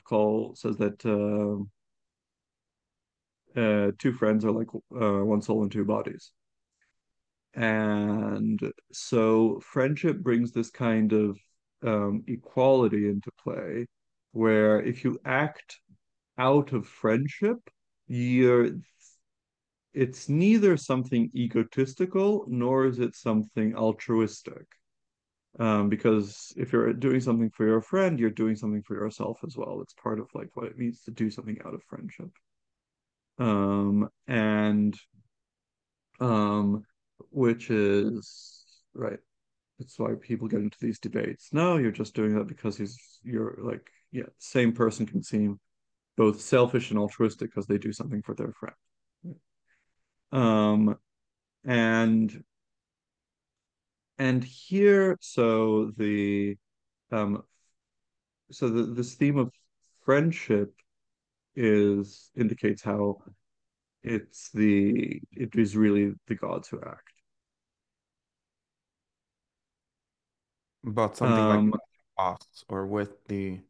Speaker 1: says that two friends are like one soul and two bodies. And so friendship brings this kind of equality into play, where if you act out of friendship, you're it's neither something egotistical nor is it something altruistic. Because if you're doing something for your friend, you're doing something for yourself as well. It's part of like what it means to do something out of friendship. And which is right. That's why people get into these debates. No, you're just doing that because you're like, yeah, same person can seem both selfish and altruistic because they do something for their friend. Um, and and here, um, this theme of friendship is indicates how it is really the gods who act.
Speaker 2: But something like
Speaker 1: Um,
Speaker 2: us or with the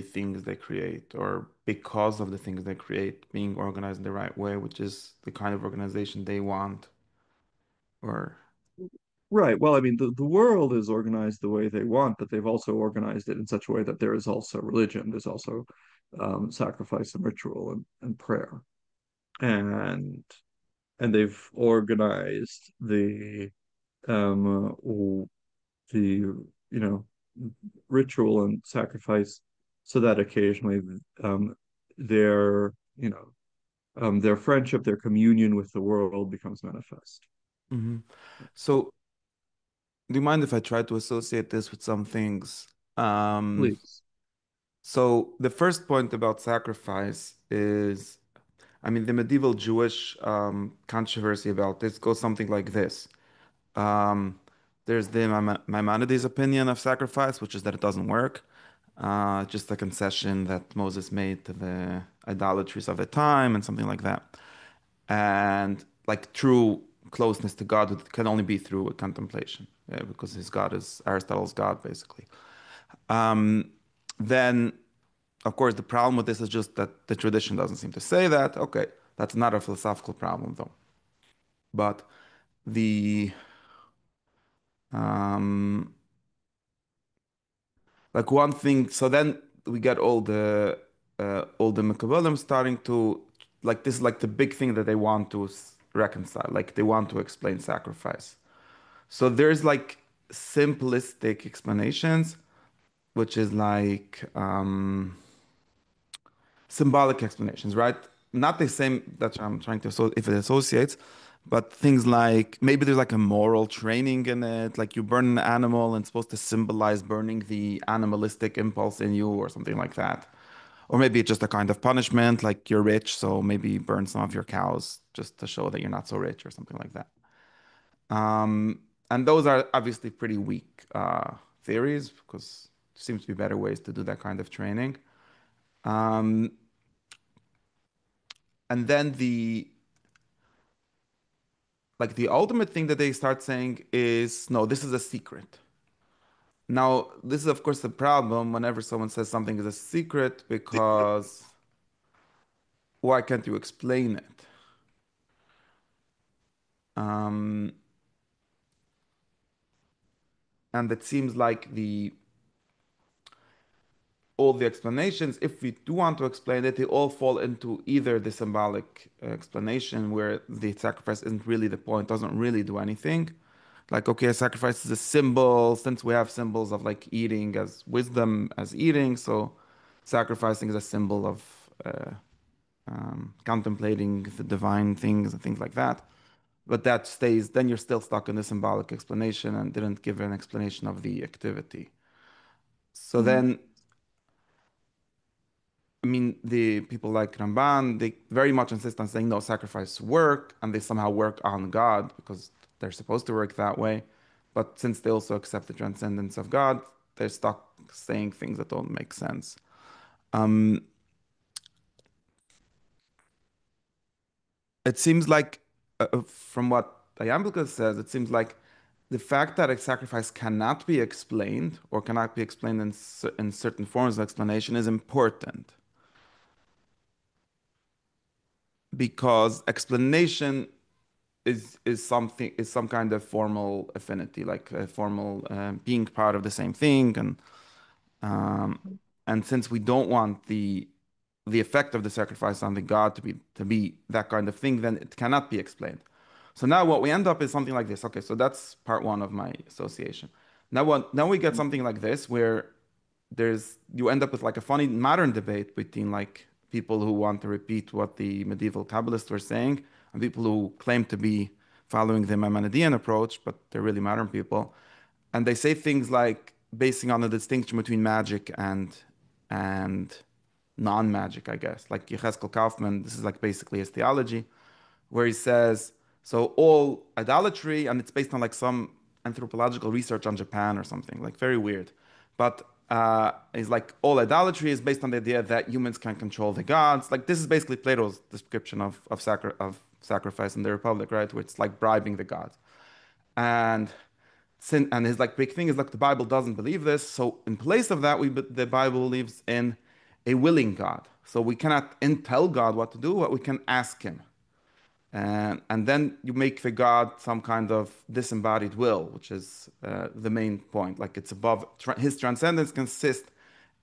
Speaker 2: things they create or because of the things they create being organized in the right way, which is the kind of organization they want or
Speaker 1: right. Well, I mean, the world is organized the way they want, but they've also organized it in such a way that there is also religion, there's also sacrifice and ritual and prayer, and they've organized um the ritual and sacrifice so that occasionally um their their friendship, their communion with the world becomes manifest.
Speaker 2: Mhm. So do you mind if I try to associate this with some things? Um,
Speaker 1: Please.
Speaker 2: so the first point about sacrifice is, I mean, the medieval Jewish controversy about this goes something like this. Um, there's the Maimonides' opinion of sacrifice, which is that it doesn't work. Just a concession that Moses made to the idolatries of the time and something like that. And like true closeness to God can only be through a contemplation, yeah, because his God is Aristotle's God, basically. Um, then, of course, the problem with this is just that the tradition doesn't seem to say that. Okay, that's not a philosophical problem, though. But the um, like one thing, so then we get all the Mekabalim starting to like this is like the big thing that they want to reconcile, like they want to explain sacrifice. So there's like simplistic explanations, which is like symbolic explanations, right? Not the same that I'm trying to, so if it associates, but things like maybe there's like a moral training in it, like you burn an animal and it's supposed to symbolize burning the animalistic impulse in you or something like that. Or maybe it's just a kind of punishment, like you're rich, so maybe burn some of your cows just to show that you're not so rich or something like that. Um, and those are obviously pretty weak theories because there seems to be better ways to do that kind of training. Um, and then the ultimate thing that they start saying is, no, this is a secret. Now, this is of course the problem whenever someone says something is a secret because why can't you explain it? Um, and it seems like the all the explanations, if we do want to explain it, they all fall into either the symbolic explanation where the sacrifice isn't really the point, doesn't really do anything. Like, okay, a sacrifice is a symbol, since we have symbols of like eating as wisdom as eating, so sacrificing is a symbol of contemplating the divine things and things like that. But that stays, then you're still stuck in the symbolic explanation and didn't give an explanation of the activity. So then I mean, the people like Ramban, they very much insist on saying no, sacrifice work, and they somehow work on God because they're supposed to work that way. But since they also accept the transcendence of God, they're stuck saying things that don't make sense. Um, it seems like, from what Iamblichus says, it seems like the fact that a sacrifice cannot be explained or cannot be explained in certain forms of explanation is important because explanation is some kind of formal affinity, like a formal being part of the same thing, um, and since we don't want the effect of the sacrifice on the god to be that kind of thing, then it cannot be explained. So now what we end up is something like this. Okay, so that's part one of my association. Now we get something like this where you end up with like a funny modern debate between like people who want to repeat what the medieval Kabbalists were saying and people who claim to be following the Maimonidean approach, but they're really modern people. And they say things like basing on the distinction between magic and non-magic, I guess. Like Yechezkel Kaufman, this is like basically his theology where he says, so all idolatry, and it's based on like some anthropological research on Japan or something, like very weird. But it's like all idolatry is based on the idea that humans can control the gods. Like this is basically Plato's description of sacrifice in the Republic, right? Where it's like bribing the gods. And and his like big thing is like the Bible doesn't believe this. So in place of that, the Bible believes in a willing God. So we cannot tell God what to do, but we can ask him. And then you make the God some kind of disembodied will, which is the main point. Like it's above, his transcendence consists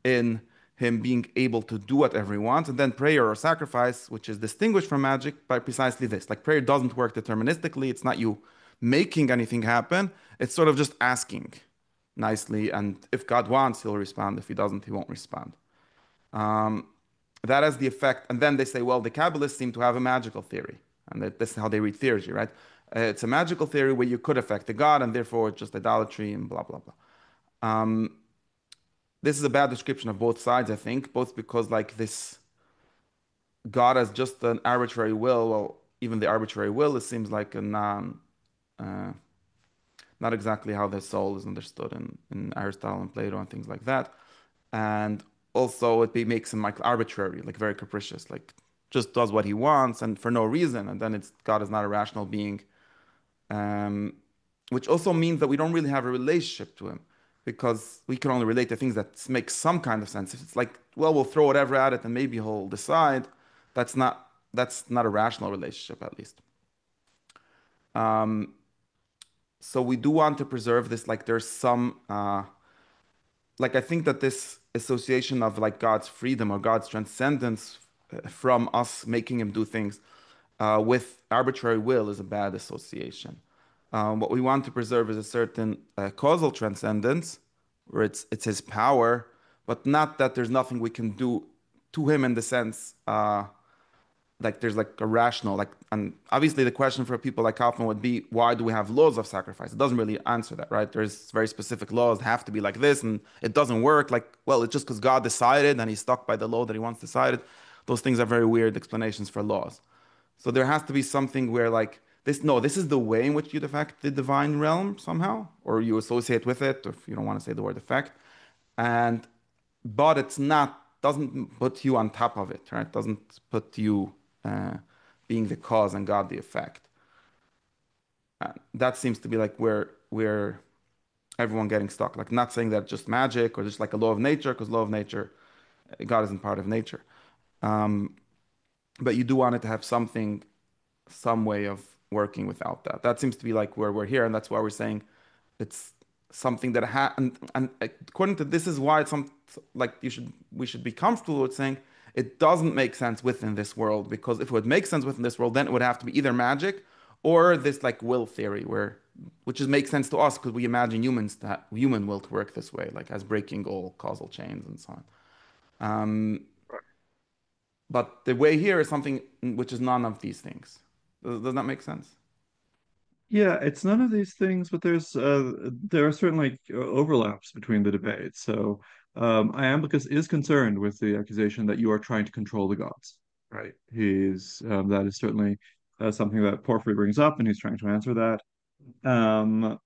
Speaker 2: in him being able to do whatever he wants. And then prayer or sacrifice, which is distinguished from magic by precisely this. Like prayer doesn't work deterministically. It's not you making anything happen. It's sort of just asking nicely. And if God wants, he'll respond. If he doesn't, he won't respond. Um, that has the effect. And then they say, well, the Kabbalists seem to have a magical theory. And this is how they read theurgy, right? It's a magical theory where you could affect the god, and therefore it's just idolatry and blah, blah, blah. Um, this is a bad description of both sides, I think, both because like this god as just an arbitrary will, well, even the arbitrary will, it seems like a uh, not exactly how the soul is understood in Aristotle and Plato and things like that. And also makes him like arbitrary, like very capricious, like just does what he wants and for no reason. And then it's God is not a rational being, um, which also means that we don't really have a relationship to him because we can only relate to things that make some kind of sense. If it's like, well, we'll throw whatever at it and maybe he'll decide, that's not a rational relationship at least. Um, so we do want to preserve this. Like there's some like I think that this association of like God's freedom or God's transcendence from us making him do things with arbitrary will is a bad association. What we want to preserve is a certain causal transcendence, where it's his power, but not that there's nothing we can do to him in the sense like there's like a rational like, and obviously the question for people like Kaufman would be, why do we have laws of sacrifice? It doesn't really answer that, right? There's very specific laws have to be like this, and it doesn't work. Like, well, it's just because God decided and he's stuck by the law that he once decided. Those things are very weird explanations for laws. So there has to be something where like this, no, this is the way in which you affect the divine realm somehow, or you associate with it, or if you don't want to say the word effect. And but it's not, doesn't put you on top of it, right? Doesn't put you uh, being the cause and God the effect. That seems to be like where everyone getting stuck. Like not saying that just magic or just like a law of nature, because law of nature, God isn't part of nature. Um, but you do want it to have something, some way of working without that. That seems to be like where we're here, and that's why we're saying it's something that and according to this is why it's some like you should we should be comfortable with saying it doesn't make sense within this world, because if it would make sense within this world, then it would have to be either magic or this like will theory where which is makes sense to us because we imagine humans that human will to work this way, like as breaking all causal chains and so on. Um, but the way here is something which is none of these things. Does that make sense?
Speaker 1: Yeah, it's none of these things, but there are certain like overlaps between the debates. So Iamblichus is concerned with the accusation that you are trying to control the gods, right? He's that is certainly something that Porphyry brings up, and he's trying to answer that. Um,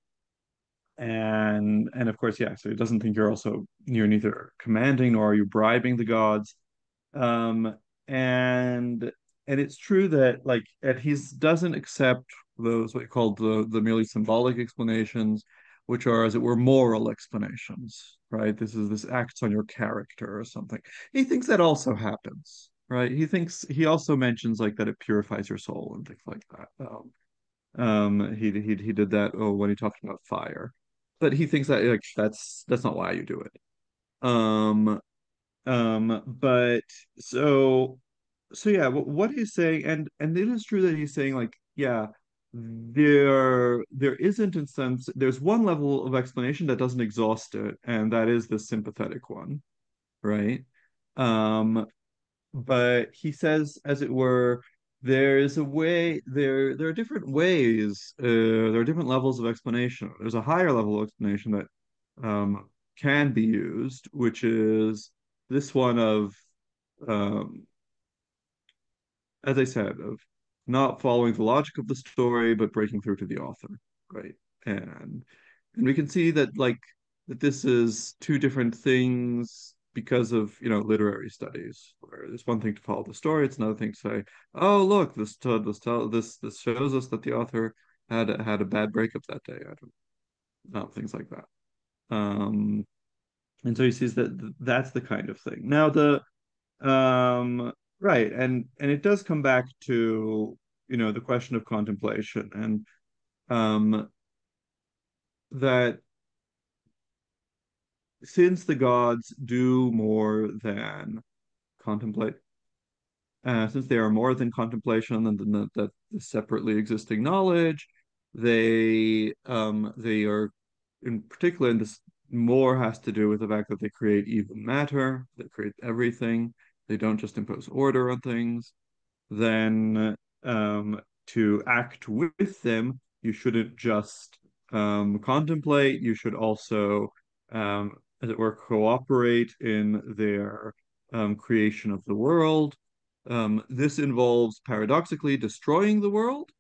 Speaker 1: and of course, yeah. So he doesn't think you're neither commanding nor are you bribing the gods. Um, and it's true that like and he doesn't accept those what you call the merely symbolic explanations, which are as it were moral explanations, right? This acts on your character or something. He thinks that also happens, right? He also mentions like that it purifies your soul and things like that. He did that when he talked about fire, but he thinks that like that's not why you do it. Um, but so yeah, what he's saying, and it is true that he's saying like, yeah, there isn't in sense there's one level of explanation that doesn't exhaust it, and that is the sympathetic one, right? Um, but he says, as it were, there are different ways, there are different levels of explanation. There's a higher level of explanation that can be used, which is this one of um, as I said, of not following the logic of the story, but breaking through to the author, right? And we can see that like that this is two different things because of literary studies, where it's one thing to follow the story, it's another thing to say, oh look, this shows us that the author had a bad breakup that day. I don't know, things like that. Um, and so he sees that that's the kind of thing. Now right, and it does come back to, the question of contemplation and that since the gods do more than contemplate, since they are more than contemplation and that the separately existing knowledge, they are in particular, and this more has to do with the fact that they create even matter, they create everything. They don't just impose order on things. Then to act with them, you shouldn't just contemplate, you should also, as it were, cooperate in their creation of the world. This involves paradoxically destroying the world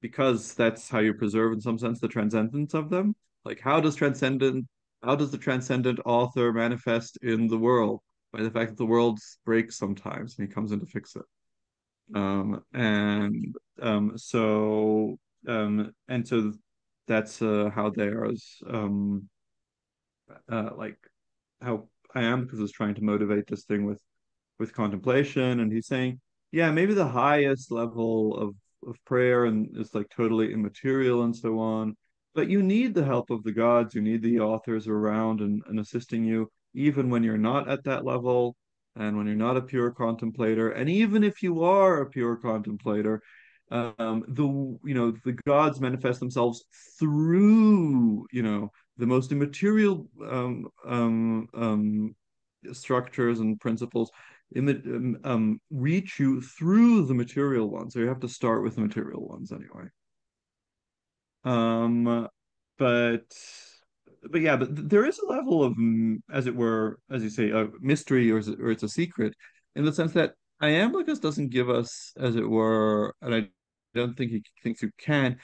Speaker 1: because that's how you preserve, in some sense, the transcendence of them. Like, how does the transcendent author manifest in the world? By the fact that the world breaks sometimes and he comes in to fix it. And and so that's how there's like how Iamblichus is trying to motivate this thing with contemplation, and he's saying, yeah, maybe the highest level of prayer and is like totally immaterial and so on, but you need the help of the gods, you need the authors around and assisting you, even when you're not at that level, and when you're not a pure contemplator, and even if you are a pure contemplator, The gods manifest themselves through, the most immaterial structures and principles reach you through the material ones. So you have to start with the material ones anyway. Um, but yeah, but there is a level of, as it were, as you say, a mystery, or it's a secret, in the sense that Iamblichus doesn't give us, as it were, and I don't think he thinks you can't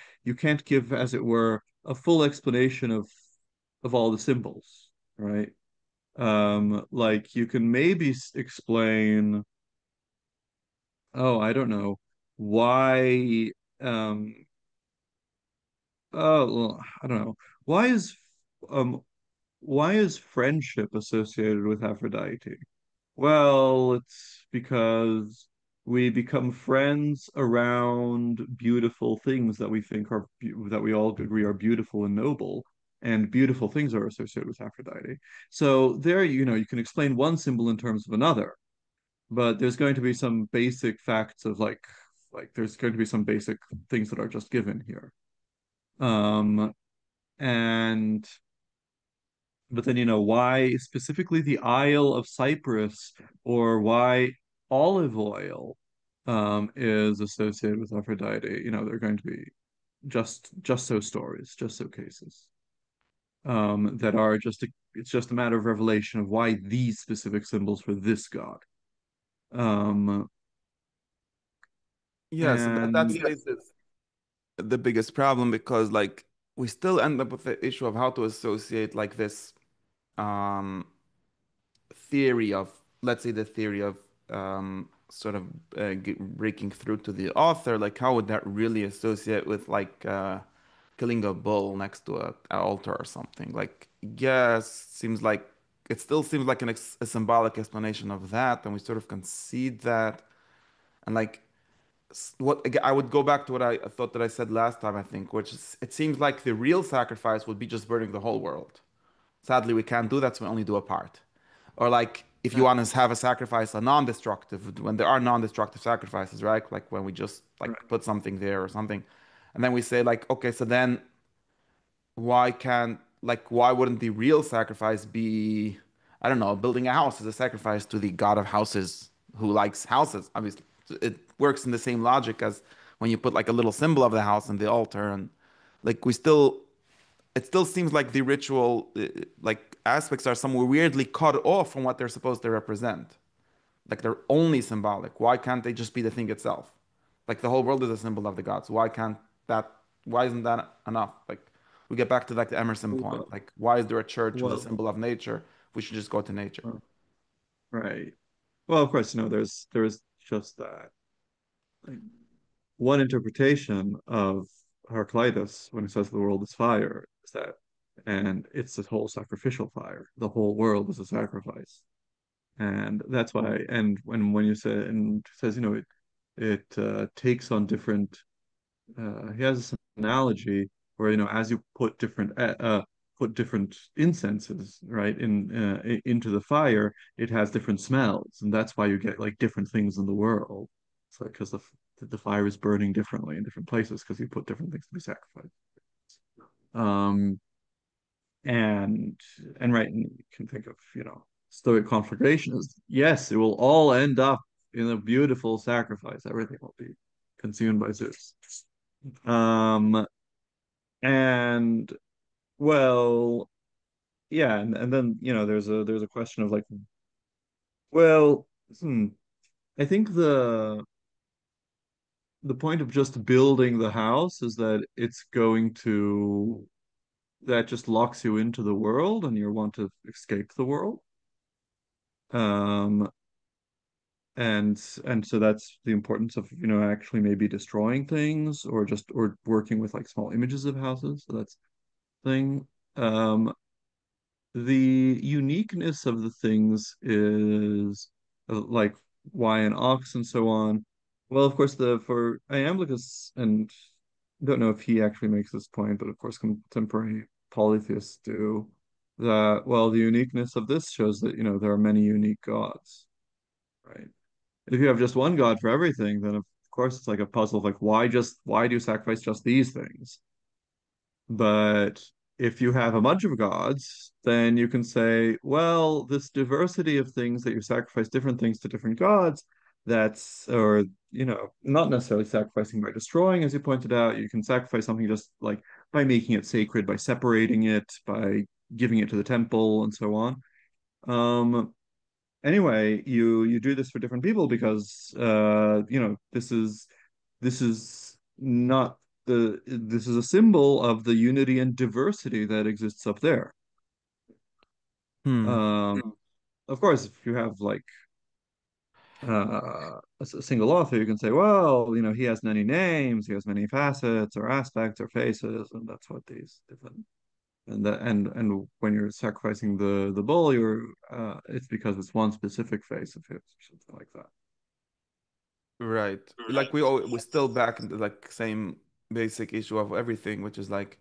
Speaker 1: give, as it were, a full explanation of all the symbols, right? Like you can maybe explain, oh, I don't know, why, um, oh, well, I don't know, why is, um, why is friendship associated with Aphrodite? Well, it's because we become friends around beautiful things that we think that we all agree are beautiful and noble, and beautiful things are associated with Aphrodite. So there, you can explain one symbol in terms of another, but there's going to be some basic facts of like there's going to be some basic things that are just given here. Um, and but then, why specifically the Isle of Cyprus, or why olive oil is associated with Aphrodite? They're going to be just so stories, just so cases that are it's just a matter of revelation of why these specific symbols for this god. Um,
Speaker 2: Yeah, so that's
Speaker 1: and
Speaker 2: the biggest problem because like we still end up with the issue of how to associate like this um theory of, let's say, the theory of sort of breaking through to the author, like how would that really associate with like killing a bull next to a altar or something? Like, yes, seems like it still seems like a symbolic explanation of that, and we sort of concede that. And like, I would go back to what I thought that I said last time, I think, which is it seems like the real sacrifice would be just burning the whole world. Sadly, we can't do that, so we only do a part. Or like if you
Speaker 1: right,
Speaker 2: want to have a sacrifice, a non-destructive, when there are non-destructive sacrifices, right? Like when we just
Speaker 1: right,
Speaker 2: like put something there or something, and then we say like, okay, so then why wouldn't the real sacrifice be, I don't know, building a house as a sacrifice to the god of houses who likes houses? Obviously, it works in the same logic as when you put like a little symbol of the house in the altar, and like it still seems like the ritual like aspects are somewhere weirdly cut off from what they're supposed to represent. Like they're only symbolic. Why can't they just be the thing itself? Like the whole world is a symbol of the gods. That, why isn't that enough? Like we get back to like the Emerson point.
Speaker 1: well,
Speaker 2: Like why is there a church who's a
Speaker 1: well,
Speaker 2: symbol of nature? We should just go to nature.
Speaker 1: right. Well, of course, there's just that. Like, one interpretation of Heraclitus when he says the world is fire is that, and it's a whole sacrificial fire. The whole world is a sacrifice, and that's why. And when you say, and says, it takes on different. He has this analogy where, as you put different incenses, right, into the fire, it has different smells, and that's why you get like different things in the world. It's like because the fire is burning differently in different places because you put different things to be sacrificed. Um, and right, and you can think of, Stoic conflagration is, yes, it will all end up in a beautiful sacrifice. Everything will be consumed by Zeus. Um, and well, yeah, and then, there's a question of like, well, I think the point of just building the house is that that just locks you into the world and you want to escape the world. Um, and so that's the importance of, actually maybe destroying things, or working with like small images of houses. So that's the thing. The uniqueness of the things is like why an ox and so on. Well, of course, the for Iamblichus, and I don't know if he actually makes this point, but of course, contemporary polytheists do, that, well, the uniqueness of this shows that, there are many unique gods, right? If you have just one god for everything, then of course, it's like a puzzle of like why do you sacrifice just these things? But if you have a bunch of gods, then you can say, well, this diversity of things that you sacrifice different things to different gods, that's, or, not necessarily sacrificing by destroying, as you pointed out. You can sacrifice something just like by making it sacred, by separating it, by giving it to the temple, and so on. Um, anyway, you do this for different people because this is not this is a symbol of the unity and diversity that exists up there.
Speaker 2: Hmm.
Speaker 1: Of course, if you have like a single author, you can say, well, he has many names, he has many facets or aspects or faces, and that's what these different and when you're sacrificing the bull, it's because it's one specific face of his or something like that.
Speaker 2: Right. Like we still back into like same basic issue of everything, which is like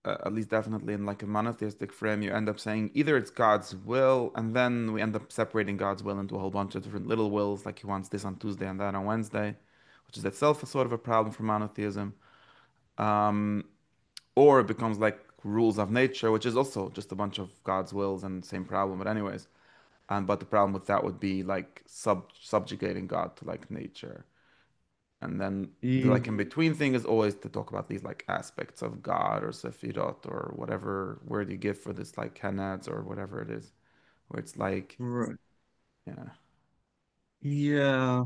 Speaker 2: at least definitely in like a monotheistic frame, you end up saying either it's God's will, and then we end up separating God's will into a whole bunch of different little wills, like he wants this on Tuesday and that on Wednesday, which is itself a sort of a problem for monotheism. Um, or it becomes like rules of nature, which is also just a bunch of God's wills and same problem. But anyways, but the problem with that would be like subjugating God to like nature. And then the
Speaker 1: E-
Speaker 2: like in between thing is always to talk about these like aspects of God or Sefirot or whatever word you give for this like Kenads or whatever it is, where it's like,
Speaker 1: right.
Speaker 2: yeah.
Speaker 1: Yeah.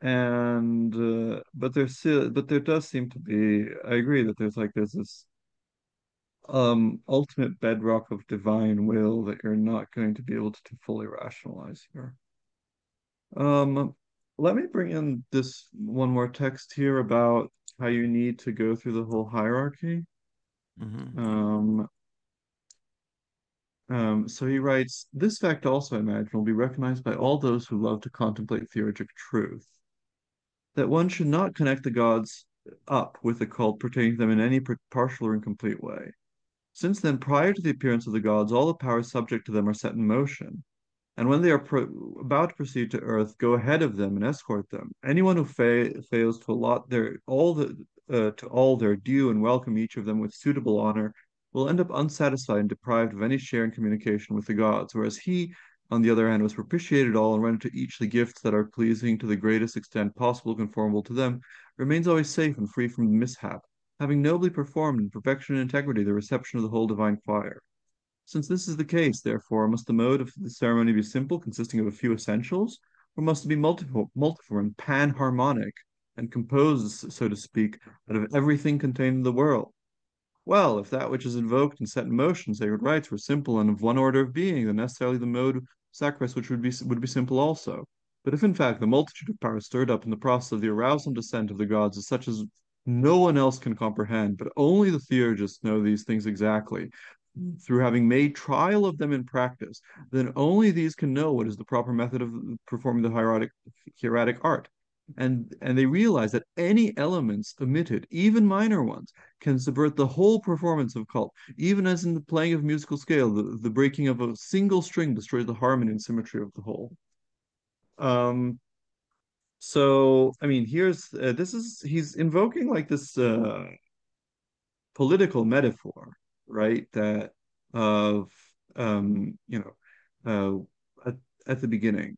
Speaker 1: And but there does seem to be, I agree that there's this ultimate bedrock of divine will that you're not going to be able to fully rationalize here. Um, Let me bring in this one more text here about how you need to go through the whole hierarchy.
Speaker 2: Hmm.
Speaker 1: Um, so he writes, this fact also, I imagine, will be recognized by all those who love to contemplate theurgic truth, that one should not connect the gods up with the cult pertaining to them in any partial or incomplete way. Since then, prior to the appearance of the gods, all the powers subject to them are set in motion, and when they are about to proceed to earth, go ahead of them and escort them. Anyone who fails to allot to all their due and welcome each of them with suitable honor will end up unsatisfied and deprived of any share in communication with the gods, whereas he, on the other hand, was propitiated all and rendered to each the gifts that are pleasing to the greatest extent possible conformable to them, remains always safe and free from mishap, having nobly performed in perfection and integrity the reception of the whole divine choir. Since this is the case, therefore, must the mode of the ceremony be simple, consisting of a few essentials, or must it be multiform, panharmonic, and composed, so to speak, out of everything contained in the world? Well, if that which is invoked and set in motion, sacred rites, were simple and of one order of being, then necessarily the mode of sacrifice which would be simple also. But if in fact the multitude of powers stirred up in the process of the arousal and descent of the gods is such as no one else can comprehend, but only the theurgists know these things exactly, through having made trial of them in practice, then only these can know what is the proper method of performing the hieratic art. And they realize that any elements omitted, even minor ones, can subvert the whole performance of cult, even as in the playing of musical scale, the breaking of a single string destroys the harmony and symmetry of the whole. Um, so, I mean, he's invoking like this political metaphor, right? That of, um, you at the beginning.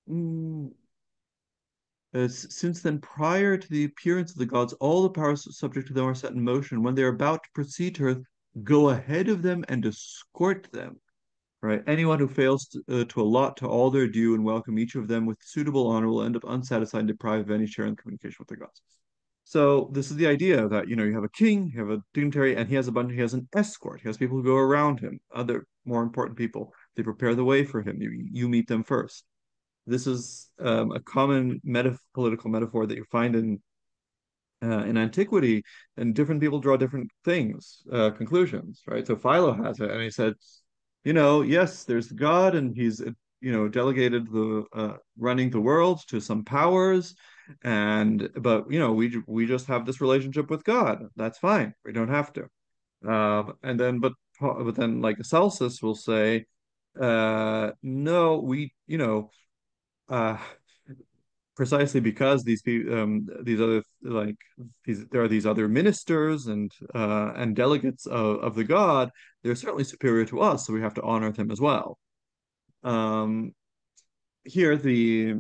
Speaker 1: Mm, since then, prior to the appearance of the gods, all the powers subject to them are set in motion. When they are about to proceed to earth, go ahead of them and escort them. Right? Anyone who fails to allot to all their due and welcome each of them with suitable honor will end up unsatisfied and deprived of any share in communication with the gods. So this is the idea that you have a king, you have a dignitary, and he has an escort. He has people who go around him, other more important people. They prepare the way for him. You meet them first. This is a common political metaphor that you find in antiquity, and different people draw different things, conclusions, right? So Philo has it, and he said, yes, there's God, and he's delegated the running the world to some powers, and but we just have this relationship with God. That's fine. We don't have to. And then but then like Celsus will say, no, we uh precisely because these other like there are these other ministers and delegates of the god, they're certainly superior to us, so we have to honor them as well. Um, here the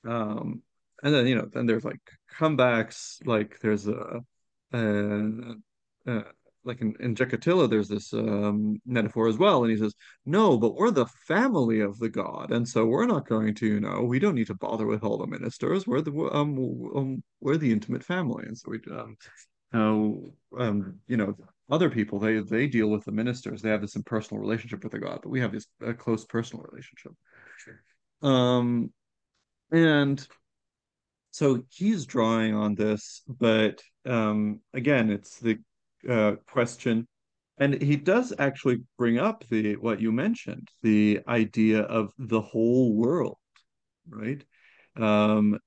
Speaker 1: and then then there's like comebacks, like there's uh, uh like in Jekatilla there's this metaphor as well, and he says, no, but we're the family of the god, and so we're not going to, we don't need to bother with all the ministers. We're the intimate family, and so we other people, they deal with the ministers. They have this impersonal relationship with the god, but we have this close personal relationship. Um, and so he's drawing on this, but again, it's the question, and he does actually bring up the what you mentioned, the idea of the whole world, right? Um,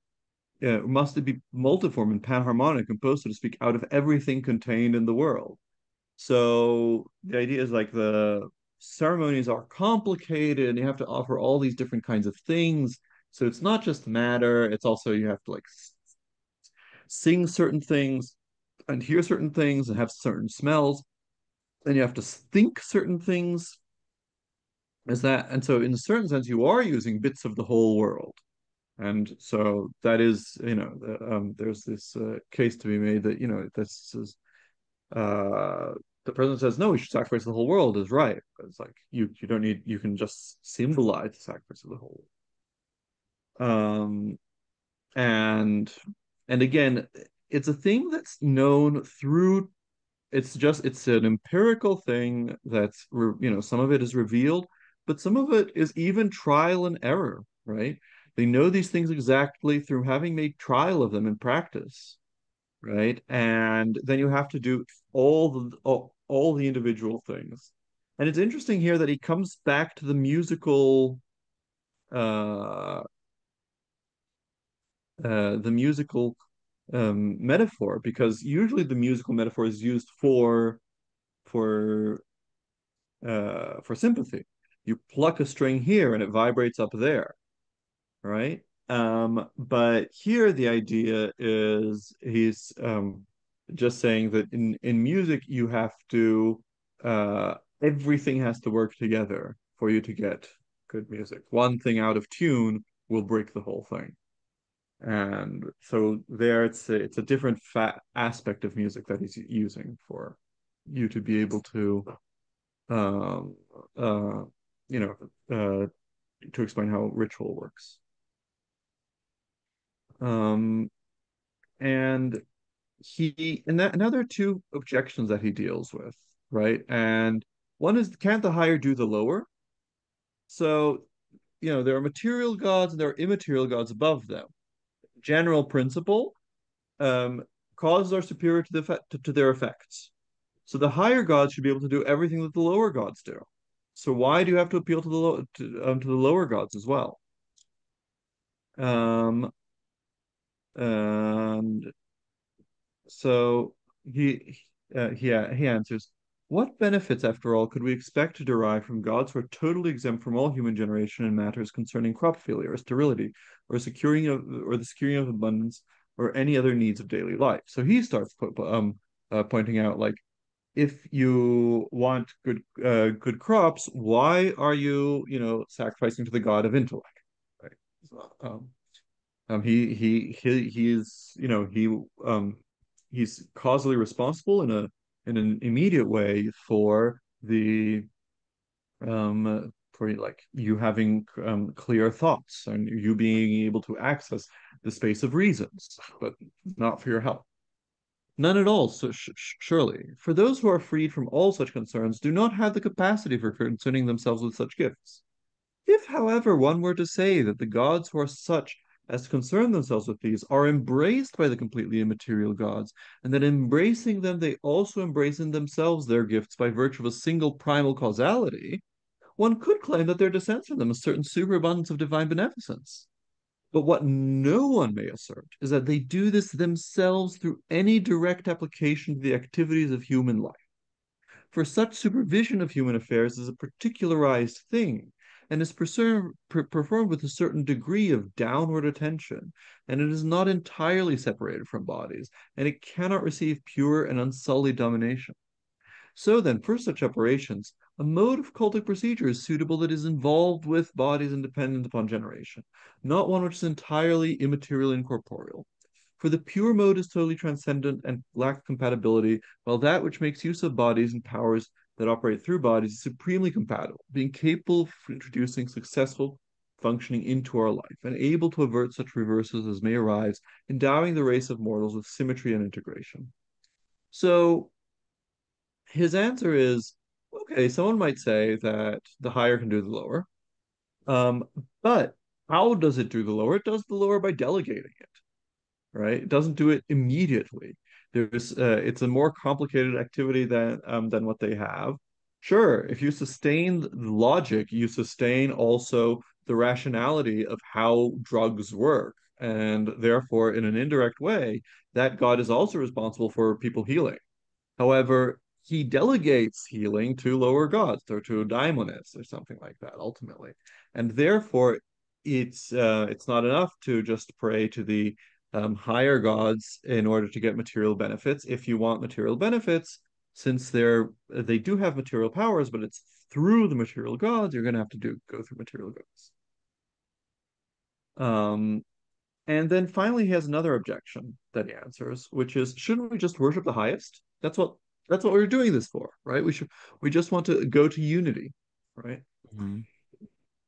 Speaker 1: must it be multiform and panharmonic, composed, so to speak, out of everything contained in the world? So the idea is like the ceremonies are complicated and you have to offer all these different kinds of things. So it's not just matter, it's also you have to like sing certain things and hear certain things and have certain smells. And you have to think certain things as that. And so in a certain sense, you are using bits of the whole world. And so that is, there's this case to be made that, this is uh the president says no, we should sacrifice the whole world is right. But it's like you don't need, you can just symbolize the sacrifice of the whole. Um and and again, it's a thing that's known through, it's an empirical thing that's some of it is revealed, but some of it is even trial and error, right? They know these things exactly through having made trial of them in practice, right? And then you have to do all the individual things. And it's interesting here that he comes back to uh, the musical metaphor, because usually the musical metaphor is used for for sympathy. You pluck a string here and it vibrates up there, right? But here the idea is he's just saying that in music you have to everything has to work together for you to get good music. One thing out of tune will break the whole thing. And so there it's a different aspect of music that he's using for you to be able to um uh you know uh to explain how ritual works. Um and now there are two objections that he deals with, right? And one is, can't the higher do the lower? So, there are material gods and there are immaterial gods above them. General principle, um, causes are superior to to their effects. So the higher gods should be able to do everything that the lower gods do. So why do you have to appeal to to the lower gods as well? Um, and So he answers, what benefits, after all, could we expect to derive from gods who are totally exempt from all human generation in matters concerning crop failure or sterility, or the securing of abundance, or any other needs of daily life? So he starts pointing out, like, if you want good crops, why are you, sacrificing to the god of intellect, right? So, he's he's causally responsible in an immediate way for like you having clear thoughts and you being able to access the space of reasons, but not for your health. None at all, so surely. For those who are freed from all such concerns do not have the capacity for concerning themselves with such gifts. If, however, one were to say that the gods who are such as to concern themselves with these are embraced by the completely immaterial gods, and that embracing them they also embrace in themselves their gifts by virtue of a single primal causality, one could claim that there descends from them a certain superabundance of divine beneficence. But what no one may assert is that they do this themselves through any direct application to the activities of human life. For such supervision of human affairs is a particularized thing, and is performed with a certain degree of downward attention, and it is not entirely separated from bodies, and it cannot receive pure and unsullied domination. So then, for such operations, a mode of cultic procedure is suitable that is involved with bodies and dependent upon generation, not one which is entirely immaterial and corporeal. For the pure mode is totally transcendent and lacks compatibility, while that which makes use of bodies and powers that operate through bodies is supremely compatible, being capable of introducing successful functioning into our life, and able to avert such reverses as may arise, endowing the race of mortals with symmetry and integration. So his answer is, okay, someone might say that the higher can do the lower. Um, but how does it do the lower? It does the lower by delegating it, right? It doesn't do it immediately. It's a more complicated activity than what they have. Sure, if you sustain the logic, you sustain also the rationality of how drugs work, and therefore, in an indirect way, that God is also responsible for people healing. However, he delegates healing to lower gods or to daimones or something like that ultimately. And therefore, it's not enough to just pray to the higher gods in order to get material benefits. If you want material benefits, since they do have material powers, but it's through the material gods, you're going to have to go through material gods. Um, and then finally, he has another objection that he answers, which is, shouldn't we just worship the highest? That's what we're doing this for, right? We just want to go to unity, right?
Speaker 2: Mhm.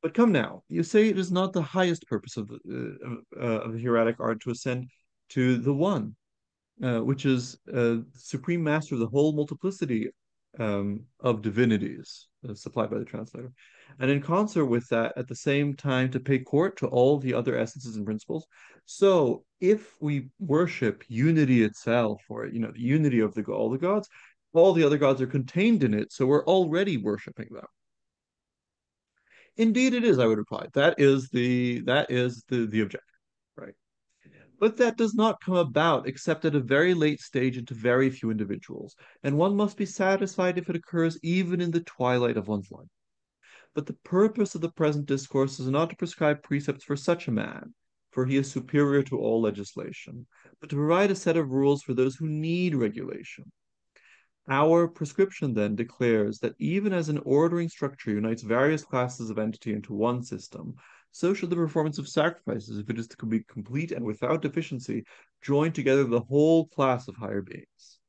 Speaker 1: But come now, you say it is not the highest purpose of the hieratic art to ascend to the one, which is supreme master of the whole multiplicity of divinities supplied by the translator. And in concert with that, at the same time, to pay court to all the other essences and principles. So if we worship unity itself, or the unity of all the gods, all the other gods are contained in it, so we're already worshiping them. Indeed, it is, I would reply. That is the objective, right? But that does not come about except at a very late stage and to very few individuals, and one must be satisfied if it occurs even in the twilight of one's life. But the purpose of the present discourse is not to prescribe precepts for such a man, for he is superior to all legislation, but to provide a set of rules for those who need regulation. Our prescription then declares that even as an ordering structure unites various classes of entity into one system, so should the performance of sacrifices, if it is to be complete and without deficiency, join together the whole class of higher beings.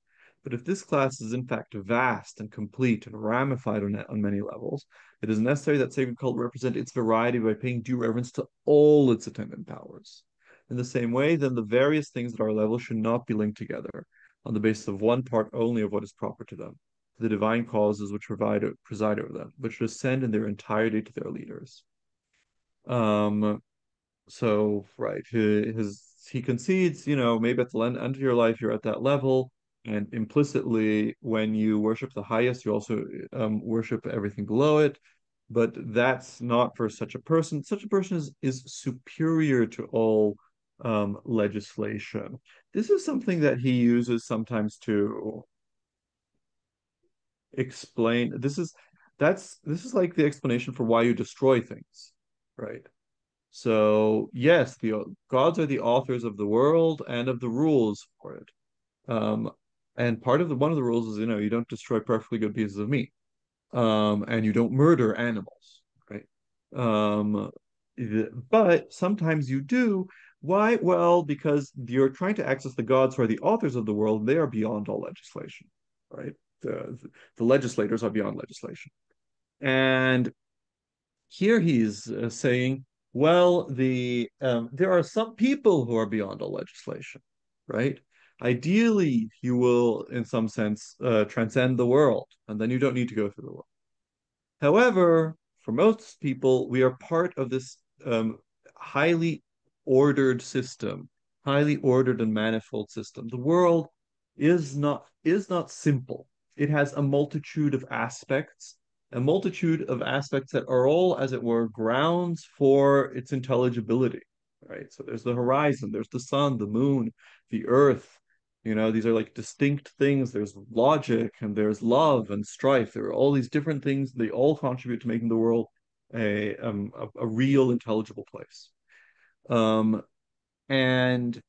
Speaker 1: But if this class is in fact vast and complete and ramified on many levels, it is necessary that sacred cult represent its variety by paying due reverence to all its attendant powers. In the same way, then, the various things at our level should not be linked together on the basis of one part only of what is proper to them, the divine causes which preside over them, which descend in their entirety to their leaders. Um, so right, he concedes, maybe at the end of your life you're at that level, and implicitly, when you worship the highest, you also worship everything below it. But that's not for such a person. Such a person is superior to all legislation. This is something that he uses sometimes to explain. This is like the explanation for why you destroy things, right? So yes, the gods are the authors of the world and of the rules for it. Um, and one of the rules is, you don't destroy perfectly good pieces of meat. And you don't murder animals, right? Um, but sometimes you do. Why? Well, because you're trying to access the gods who are the authors of the world. They are beyond all legislation, right? The legislators are beyond legislation. And here he's saying, well, there are some people who are beyond all legislation, right? Ideally, you will, in some sense, transcend the world, and then you don't need to go through the world. However, for most people, we are part of this highly ordered system, highly ordered and manifold system. The world is not simple. It has a multitude of aspects that are all, as it were, grounds for its intelligibility. Right. So there's the horizon, there's the sun, the moon, the earth, these are like distinct things. There's logic and there's love and strife. There are all these different things. They all contribute to making the world a real intelligible place. Um, and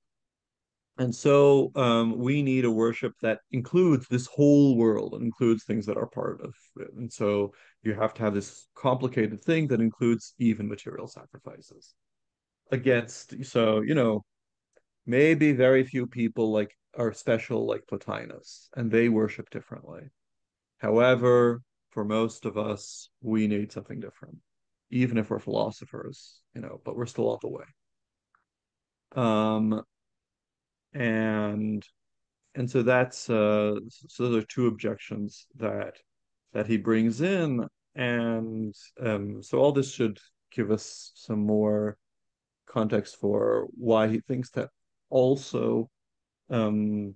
Speaker 1: we need a worship that includes this whole world and includes things that are part of it. And so you have to have this complicated thing that includes even material sacrifices against, so, maybe very few people like are special like Plotinus, and they worship differently. However, for most of us, we need something different, even if we're philosophers, but we're still on the way. Um, and so those are two objections that he brings in, and so all this should give us some more context for why he thinks that also um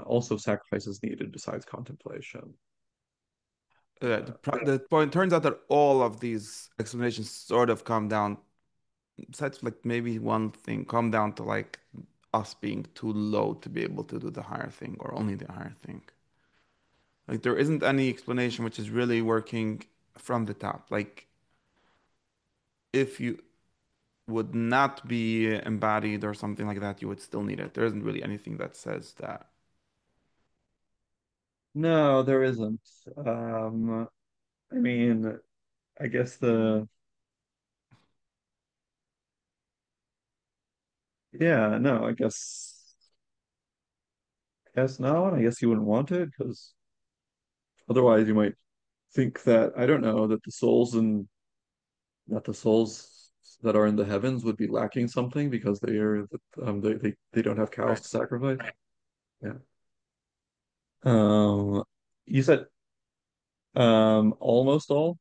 Speaker 1: also sacrifice is needed besides contemplation.
Speaker 2: The point turns out that all of these explanations sort of come down, besides like maybe one thing, come down to like us being too low to be able to do the higher thing or only the higher thing. Like there isn't any explanation which is really working from the top. Like if you would not be embodied or something like that, you would still need it. There isn't really anything that says that.
Speaker 1: No, there isn't. I mean, I guess yeah, no, I guess no, and I guess you wouldn't want it because otherwise you might think that, I don't know, that the souls that are in the heavens would be lacking something because they don't have cows
Speaker 2: Right.
Speaker 1: to sacrifice. Yeah. Um, you said almost all.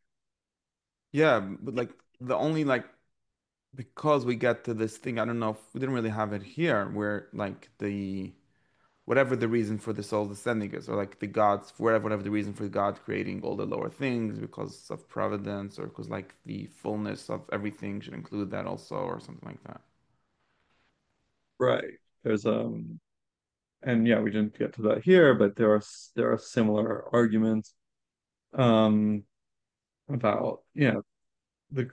Speaker 2: Yeah, but like the only like because we get to this thing, I don't know if we didn't really have it here, where like the whatever the reason for the soul descending is, or like the gods, whatever the reason for God creating all the lower things because of providence, or because like the fullness of everything should include that also, or something like that.
Speaker 1: Right. There's and yeah, we didn't get to that here, but there are similar arguments about the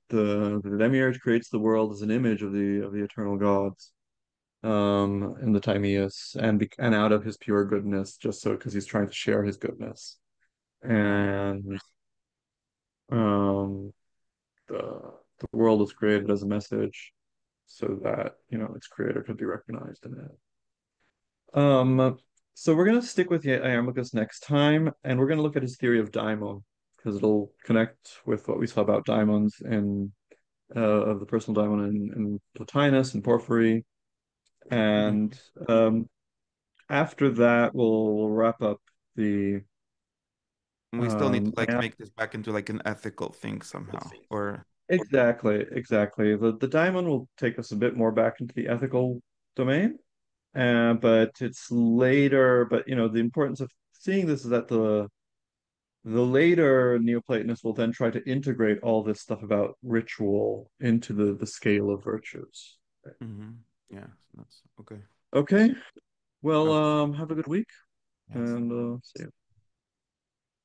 Speaker 1: the demiurge creates the world as an image of the eternal gods in the Timaeus, and out of his pure goodness, just so because he's trying to share his goodness,
Speaker 2: Right.
Speaker 1: and um the world is created as a message so that its creator could be recognized in it. So we're gonna stick with Iamblichus next time, and we're gonna look at his theory of daimon because it'll connect with what we saw about daimons and of the personal daimon in Plotinus and Porphyry. And
Speaker 2: Mhm.
Speaker 1: um, after that, we'll wrap up the
Speaker 2: And we still need to like
Speaker 1: yeah,
Speaker 2: make this back into like an ethical thing somehow, or
Speaker 1: exactly. The daimon will take us a bit more back into the ethical domain. But it's later, but the importance of seeing this is that the later Neoplatonists will then try to integrate all this stuff about ritual into the scale of virtues.
Speaker 2: yeah, that's okay.
Speaker 1: Okay. Well,
Speaker 2: Okay.
Speaker 1: have a good week
Speaker 2: Yes.
Speaker 1: and see you.